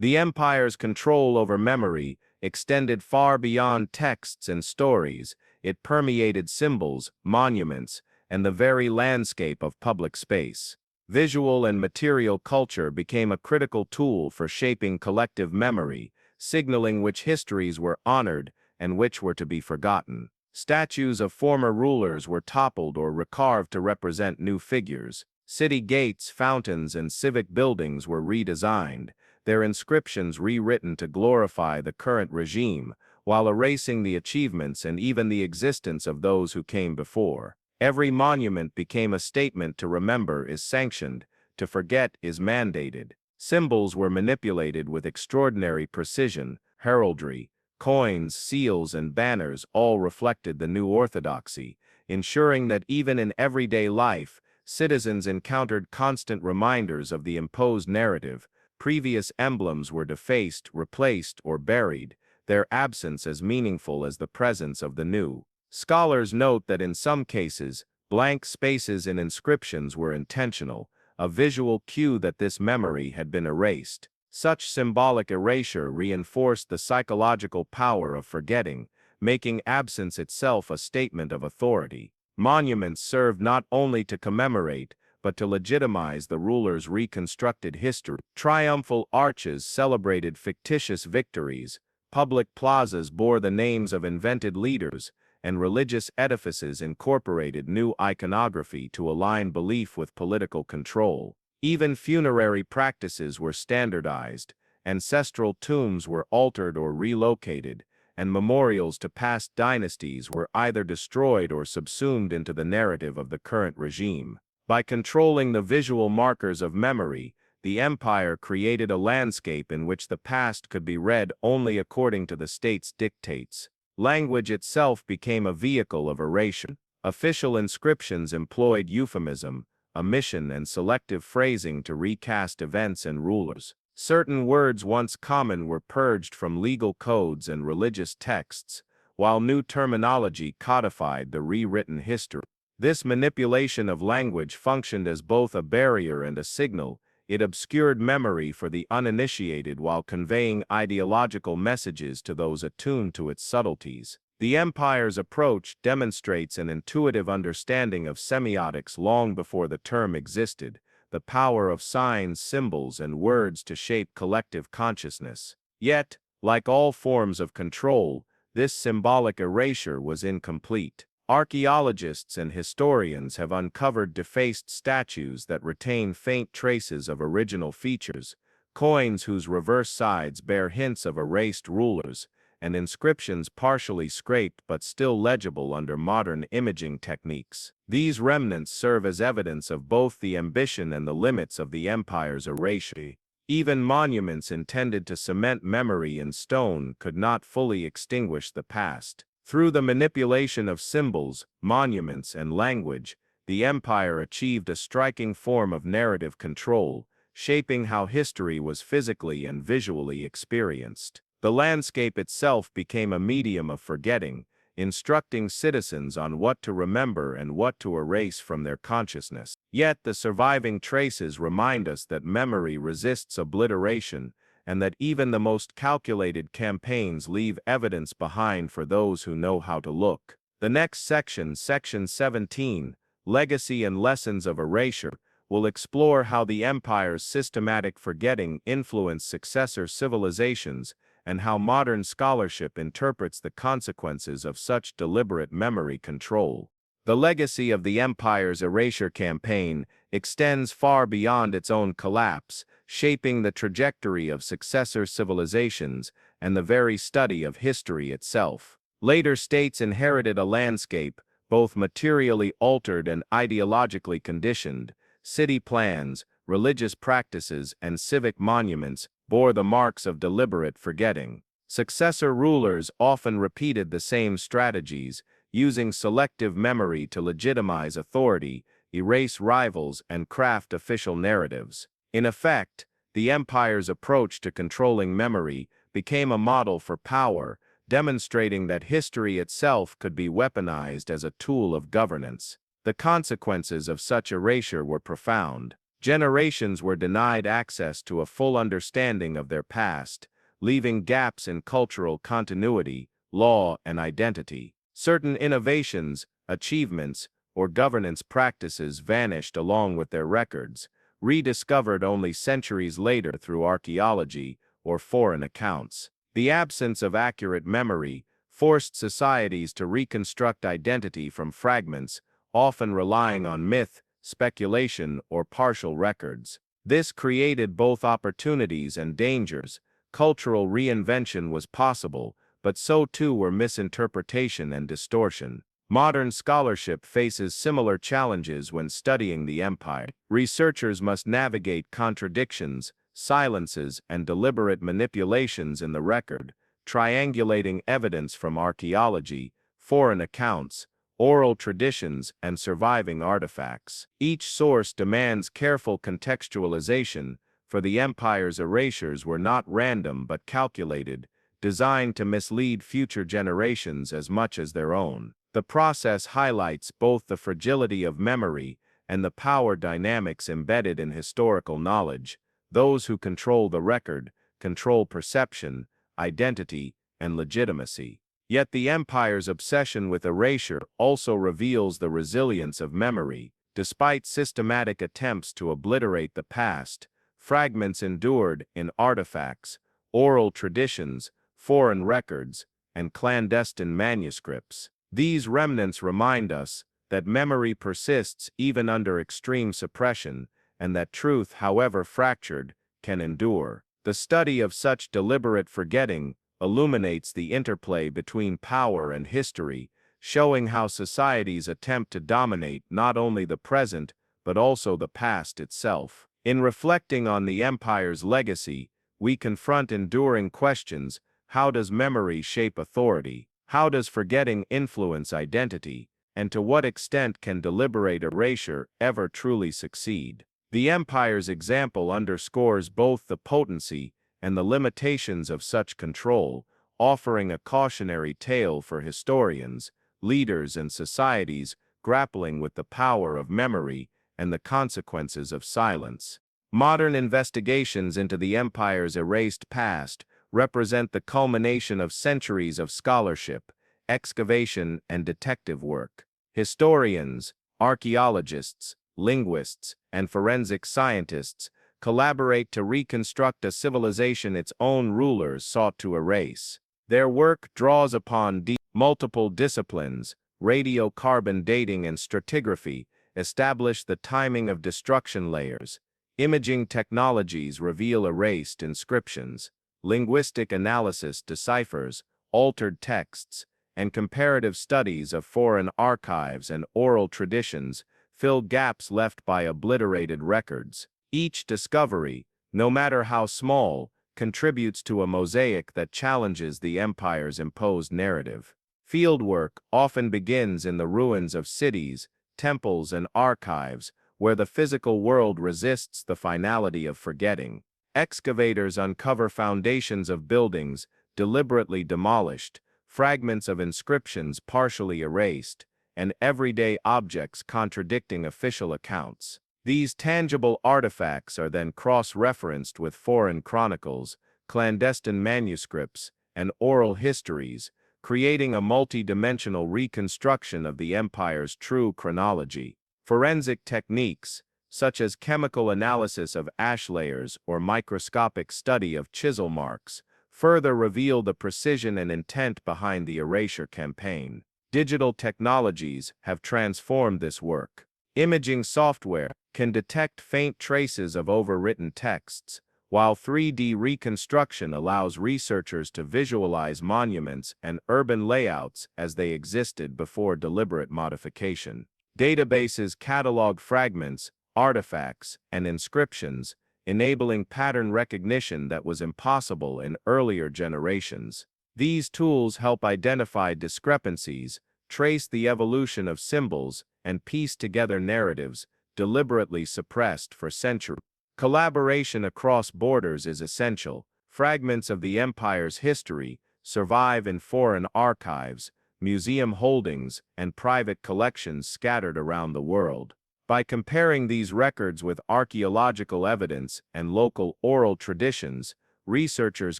The empire's control over memory extended far beyond texts and stories. It permeated symbols, monuments, and the very landscape of public space. Visual and material culture became a critical tool for shaping collective memory, signaling which histories were honored and which were to be forgotten. Statues of former rulers were toppled or recarved to represent new figures. City gates, fountains, and civic buildings were redesigned, their inscriptions rewritten to glorify the current regime, while erasing the achievements and even the existence of those who came before. Every monument became a statement: to remember is sanctioned, to forget is mandated. Symbols were manipulated with extraordinary precision. Heraldry, coins, seals, and banners all reflected the new orthodoxy, ensuring that even in everyday life, citizens encountered constant reminders of the imposed narrative. Previous emblems were defaced, replaced, or buried, their absence as meaningful as the presence of the new. Scholars note that in some cases, blank spaces in inscriptions were intentional, a visual cue that this memory had been erased. Such symbolic erasure reinforced the psychological power of forgetting, making absence itself a statement of authority. Monuments served not only to commemorate, but to legitimize the ruler's reconstructed history. Triumphal arches celebrated fictitious victories, public plazas bore the names of invented leaders, and religious edifices incorporated new iconography to align belief with political control. Even funerary practices were standardized, ancestral tombs were altered or relocated, and memorials to past dynasties were either destroyed or subsumed into the narrative of the current regime. By controlling the visual markers of memory, the empire created a landscape in which the past could be read only according to the state's dictates. Language itself became a vehicle of erasure. Official inscriptions employed euphemism, omission, and selective phrasing to recast events and rulers. Certain words once common were purged from legal codes and religious texts, while new terminology codified the rewritten history. This manipulation of language functioned as both a barrier and a signal. It obscured memory for the uninitiated while conveying ideological messages to those attuned to its subtleties. The empire's approach demonstrates an intuitive understanding of semiotics long before the term existed, the power of signs, symbols, and words to shape collective consciousness. Yet, like all forms of control, this symbolic erasure was incomplete. Archaeologists and historians have uncovered defaced statues that retain faint traces of original features, coins whose reverse sides bear hints of erased rulers, and inscriptions partially scraped but still legible under modern imaging techniques. These remnants serve as evidence of both the ambition and the limits of the empire's erasure. Even monuments intended to cement memory in stone could not fully extinguish the past. Through the manipulation of symbols, monuments, and language, the empire achieved a striking form of narrative control, shaping how history was physically and visually experienced. The landscape itself became a medium of forgetting, instructing citizens on what to remember and what to erase from their consciousness. Yet the surviving traces remind us that memory resists obliteration, and that even the most calculated campaigns leave evidence behind for those who know how to look. The next section, Section 17, Legacy and Lessons of Erasure, will explore how the empire's systematic forgetting influenced successor civilizations and how modern scholarship interprets the consequences of such deliberate memory control. The legacy of the empire's erasure campaign extends far beyond its own collapse, shaping the trajectory of successor civilizations and the very study of history itself. Later states inherited a landscape, both materially altered and ideologically conditioned. City plans, religious practices, and civic monuments bore the marks of deliberate forgetting. Successor rulers often repeated the same strategies, using selective memory to legitimize authority, erase rivals, and craft official narratives. In effect, the empire's approach to controlling memory became a model for power, demonstrating that history itself could be weaponized as a tool of governance. The consequences of such erasure were profound. Generations were denied access to a full understanding of their past, leaving gaps in cultural continuity, law, and identity. Certain innovations, achievements, or governance practices vanished along with their records, rediscovered only centuries later through archaeology or foreign accounts. The absence of accurate memory forced societies to reconstruct identity from fragments, often relying on myth, speculation, or partial records. This created both opportunities and dangers. Cultural reinvention was possible, but so too were misinterpretation and distortion. Modern scholarship faces similar challenges when studying the empire. Researchers must navigate contradictions, silences, and deliberate manipulations in the record, triangulating evidence from archaeology, foreign accounts, oral traditions, and surviving artifacts. Each source demands careful contextualization, for the empire's erasures were not random but calculated, designed to mislead future generations as much as their own. The process highlights both the fragility of memory and the power dynamics embedded in historical knowledge. Those who control the record control perception, identity, and legitimacy. Yet the empire's obsession with erasure also reveals the resilience of memory. Despite systematic attempts to obliterate the past, fragments endured in artifacts, oral traditions, foreign records, and clandestine manuscripts. These remnants remind us that memory persists even under extreme suppression, and that truth, however fractured, can endure. The study of such deliberate forgetting illuminates the interplay between power and history, showing how societies attempt to dominate not only the present but also the past itself. In reflecting on the empire's legacy, we confront enduring questions. How does memory shape authority? How does forgetting influence identity? And to what extent can deliberate erasure ever truly succeed? The empire's example underscores both the potency and the limitations of such control, offering a cautionary tale for historians, leaders, and societies grappling with the power of memory and the consequences of silence. Modern investigations into the empire's erased past represent the culmination of centuries of scholarship, excavation, and detective work. Historians, archaeologists, linguists, and forensic scientists collaborate to reconstruct a civilization its own rulers sought to erase. Their work draws upon multiple disciplines. Radiocarbon dating and stratigraphy establish the timing of destruction layers. Imaging technologies reveal erased inscriptions. Linguistic analysis deciphers altered texts, and comparative studies of foreign archives and oral traditions fill gaps left by obliterated records. Each discovery, no matter how small, contributes to a mosaic that challenges the empire's imposed narrative. Fieldwork often begins in the ruins of cities, temples, and archives, where the physical world resists the finality of forgetting. Excavators uncover foundations of buildings deliberately demolished, fragments of inscriptions partially erased, and everyday objects contradicting official accounts. These tangible artifacts are then cross-referenced with foreign chronicles, clandestine manuscripts, and oral histories, creating a multi-dimensional reconstruction of the empire's true chronology. Forensic techniques, such as chemical analysis of ash layers or microscopic study of chisel marks, further reveal the precision and intent behind the Erasure campaign. Digital technologies have transformed this work. Imaging software can detect faint traces of overwritten texts, while 3D reconstruction allows researchers to visualize monuments and urban layouts as they existed before deliberate modification. Databases catalog fragments, artifacts, and inscriptions, enabling pattern recognition that was impossible in earlier generations. These tools help identify discrepancies, trace the evolution of symbols, and piece together narratives deliberately suppressed for centuries. Collaboration across borders is essential. Fragments of the empire's history survive in foreign archives, museum holdings, and private collections scattered around the world. By comparing these records with archaeological evidence and local oral traditions, researchers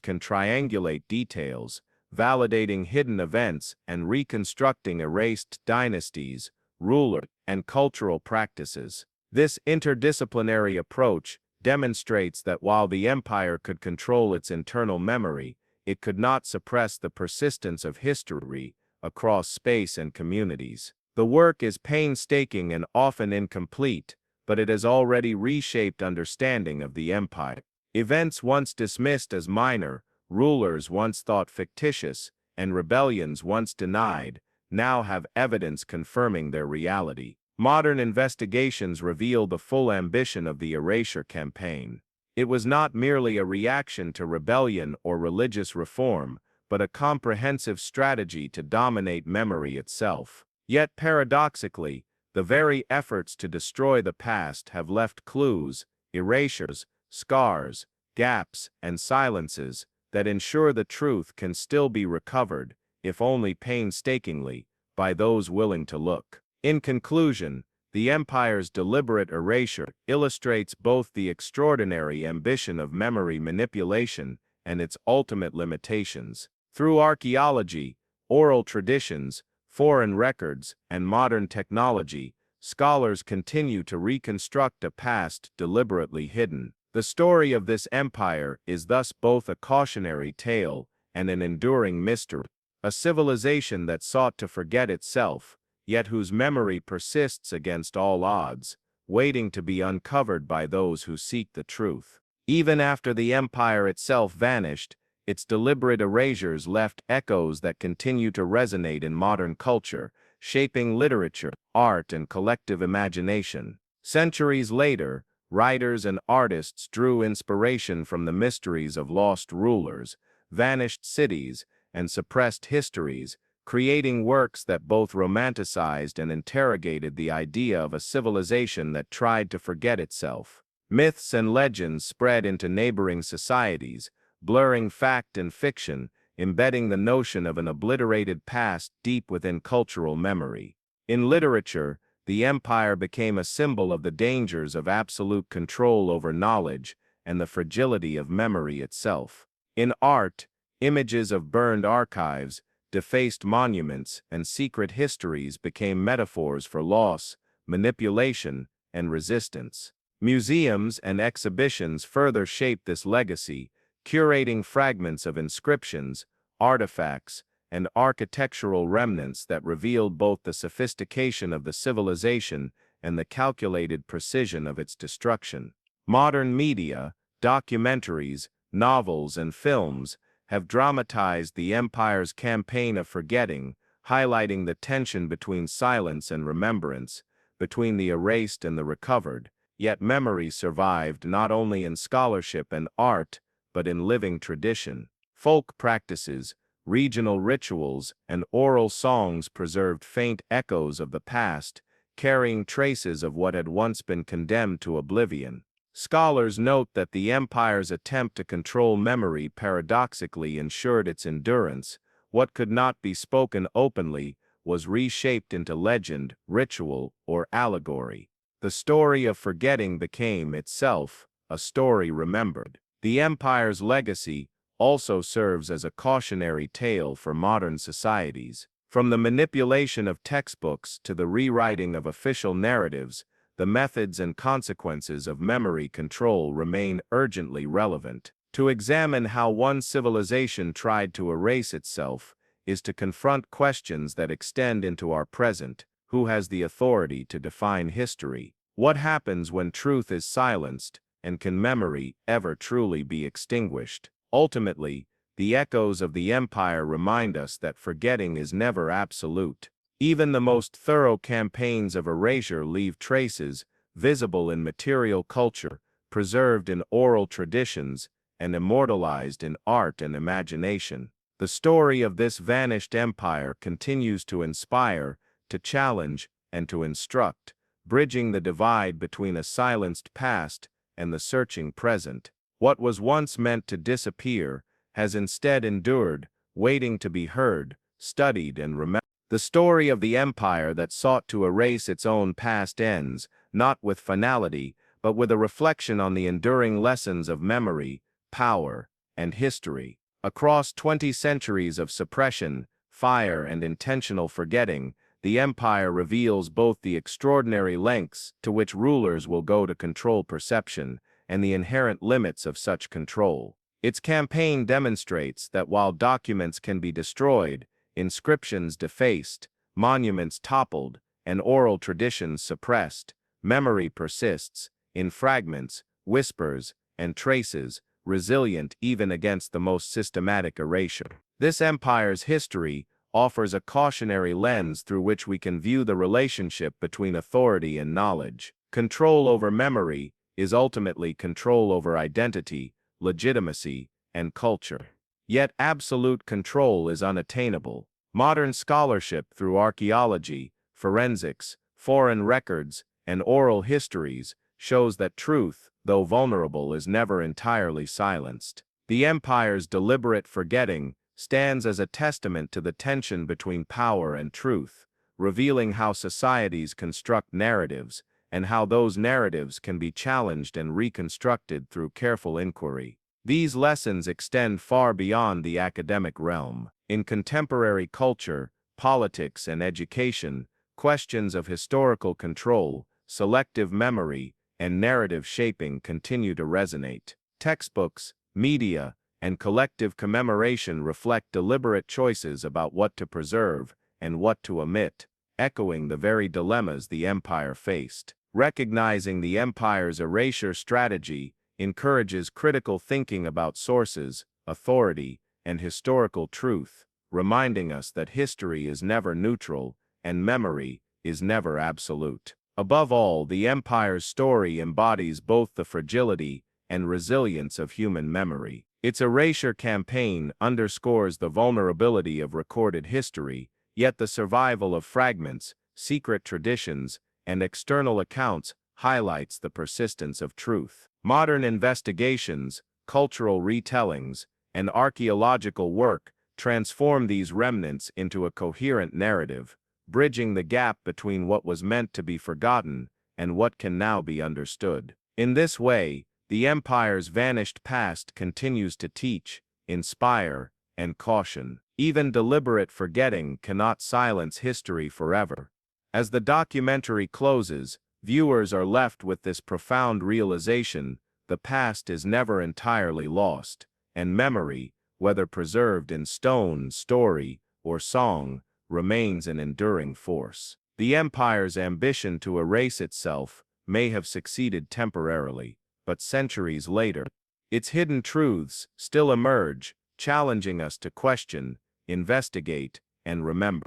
can triangulate details, validating hidden events and reconstructing erased dynasties, rulers, and cultural practices. This interdisciplinary approach demonstrates that while the empire could control its internal memory, it could not suppress the persistence of history across space and communities. The work is painstaking and often incomplete, but it has already reshaped understanding of the empire. Events once dismissed as minor, rulers once thought fictitious, and rebellions once denied, now have evidence confirming their reality. Modern investigations reveal the full ambition of the Erasure campaign. It was not merely a reaction to rebellion or religious reform, but a comprehensive strategy to dominate memory itself. Yet paradoxically, the very efforts to destroy the past have left clues, erasures, scars, gaps, and silences that ensure the truth can still be recovered, if only painstakingly, by those willing to look. In conclusion, the empire's deliberate erasure illustrates both the extraordinary ambition of memory manipulation and its ultimate limitations. Through archaeology, oral traditions, foreign records, and modern technology, scholars continue to reconstruct a past deliberately hidden. The story of this empire is thus both a cautionary tale and an enduring mystery. A civilization that sought to forget itself, yet whose memory persists against all odds, waiting to be uncovered by those who seek the truth. Even after the empire itself vanished, its deliberate erasures left echoes that continue to resonate in modern culture, shaping literature, art, and collective imagination. Centuries later, writers and artists drew inspiration from the mysteries of lost rulers, vanished cities, and suppressed histories, creating works that both romanticized and interrogated the idea of a civilization that tried to forget itself. Myths and legends spread into neighboring societies, blurring fact and fiction, embedding the notion of an obliterated past deep within cultural memory. In literature, the empire became a symbol of the dangers of absolute control over knowledge and the fragility of memory itself. In art, images of burned archives, defaced monuments, and secret histories became metaphors for loss, manipulation, and resistance. Museums and exhibitions further shaped this legacy, curating fragments of inscriptions, artifacts, and architectural remnants that revealed both the sophistication of the civilization and the calculated precision of its destruction. Modern media, documentaries, novels, and films have dramatized the empire's campaign of forgetting, highlighting the tension between silence and remembrance, between the erased and the recovered. Yet memory survived not only in scholarship and art, but in living tradition. Folk practices, regional rituals, and oral songs preserved faint echoes of the past, carrying traces of what had once been condemned to oblivion. Scholars note that the empire's attempt to control memory paradoxically ensured its endurance. What could not be spoken openly was reshaped into legend, ritual, or allegory. The story of forgetting became itself a story remembered. The empire's legacy also serves as a cautionary tale for modern societies. From the manipulation of textbooks to the rewriting of official narratives, the methods and consequences of memory control remain urgently relevant. To examine how one civilization tried to erase itself is to confront questions that extend into our present. Who has the authority to define history? What happens when truth is silenced, and can memory ever truly be extinguished? Ultimately, the echoes of the empire remind us that forgetting is never absolute. Even the most thorough campaigns of erasure leave traces, visible in material culture, preserved in oral traditions, and immortalized in art and imagination. The story of this vanished empire continues to inspire, to challenge, and to instruct, bridging the divide between a silenced past and the searching present. What was once meant to disappear has instead endured, waiting to be heard, studied, and remembered. The story of the empire that sought to erase its own past ends, not with finality, but with a reflection on the enduring lessons of memory, power, and history. Across 20 centuries of suppression, fire, and intentional forgetting, the empire reveals both the extraordinary lengths to which rulers will go to control perception and the inherent limits of such control. Its campaign demonstrates that while documents can be destroyed, inscriptions defaced, monuments toppled, and oral traditions suppressed, memory persists, in fragments, whispers, and traces, resilient even against the most systematic erasure. This empire's history offers a cautionary lens through which we can view the relationship between authority and knowledge. Control over memory is ultimately control over identity, legitimacy, and culture. Yet absolute control is unattainable. Modern scholarship through archaeology, forensics, foreign records, and oral histories shows that truth, though vulnerable, is never entirely silenced. The empire's deliberate forgetting stands as a testament to the tension between power and truth, revealing how societies construct narratives and how those narratives can be challenged and reconstructed through careful inquiry. These lessons extend far beyond the academic realm. In contemporary culture, politics, and education, questions of historical control, selective memory, and narrative shaping continue to resonate. Textbooks, media, and collective commemoration reflect deliberate choices about what to preserve and what to omit, echoing the very dilemmas the empire faced. Recognizing the empire's erasure strategy encourages critical thinking about sources, authority, and historical truth, reminding us that history is never neutral and memory is never absolute. Above all, the empire's story embodies both the fragility and resilience of human memory. Its erasure campaign underscores the vulnerability of recorded history, yet the survival of fragments, secret traditions, and external accounts highlights the persistence of truth. Modern investigations, cultural retellings, and archaeological work transform these remnants into a coherent narrative, bridging the gap between what was meant to be forgotten and what can now be understood. In this way, the empire's vanished past continues to teach, inspire, and caution. Even deliberate forgetting cannot silence history forever. As the documentary closes, viewers are left with this profound realization: the past is never entirely lost, and memory, whether preserved in stone, story, or song, remains an enduring force. The empire's ambition to erase itself may have succeeded temporarily, but centuries later, its hidden truths still emerge, challenging us to question, investigate, and remember.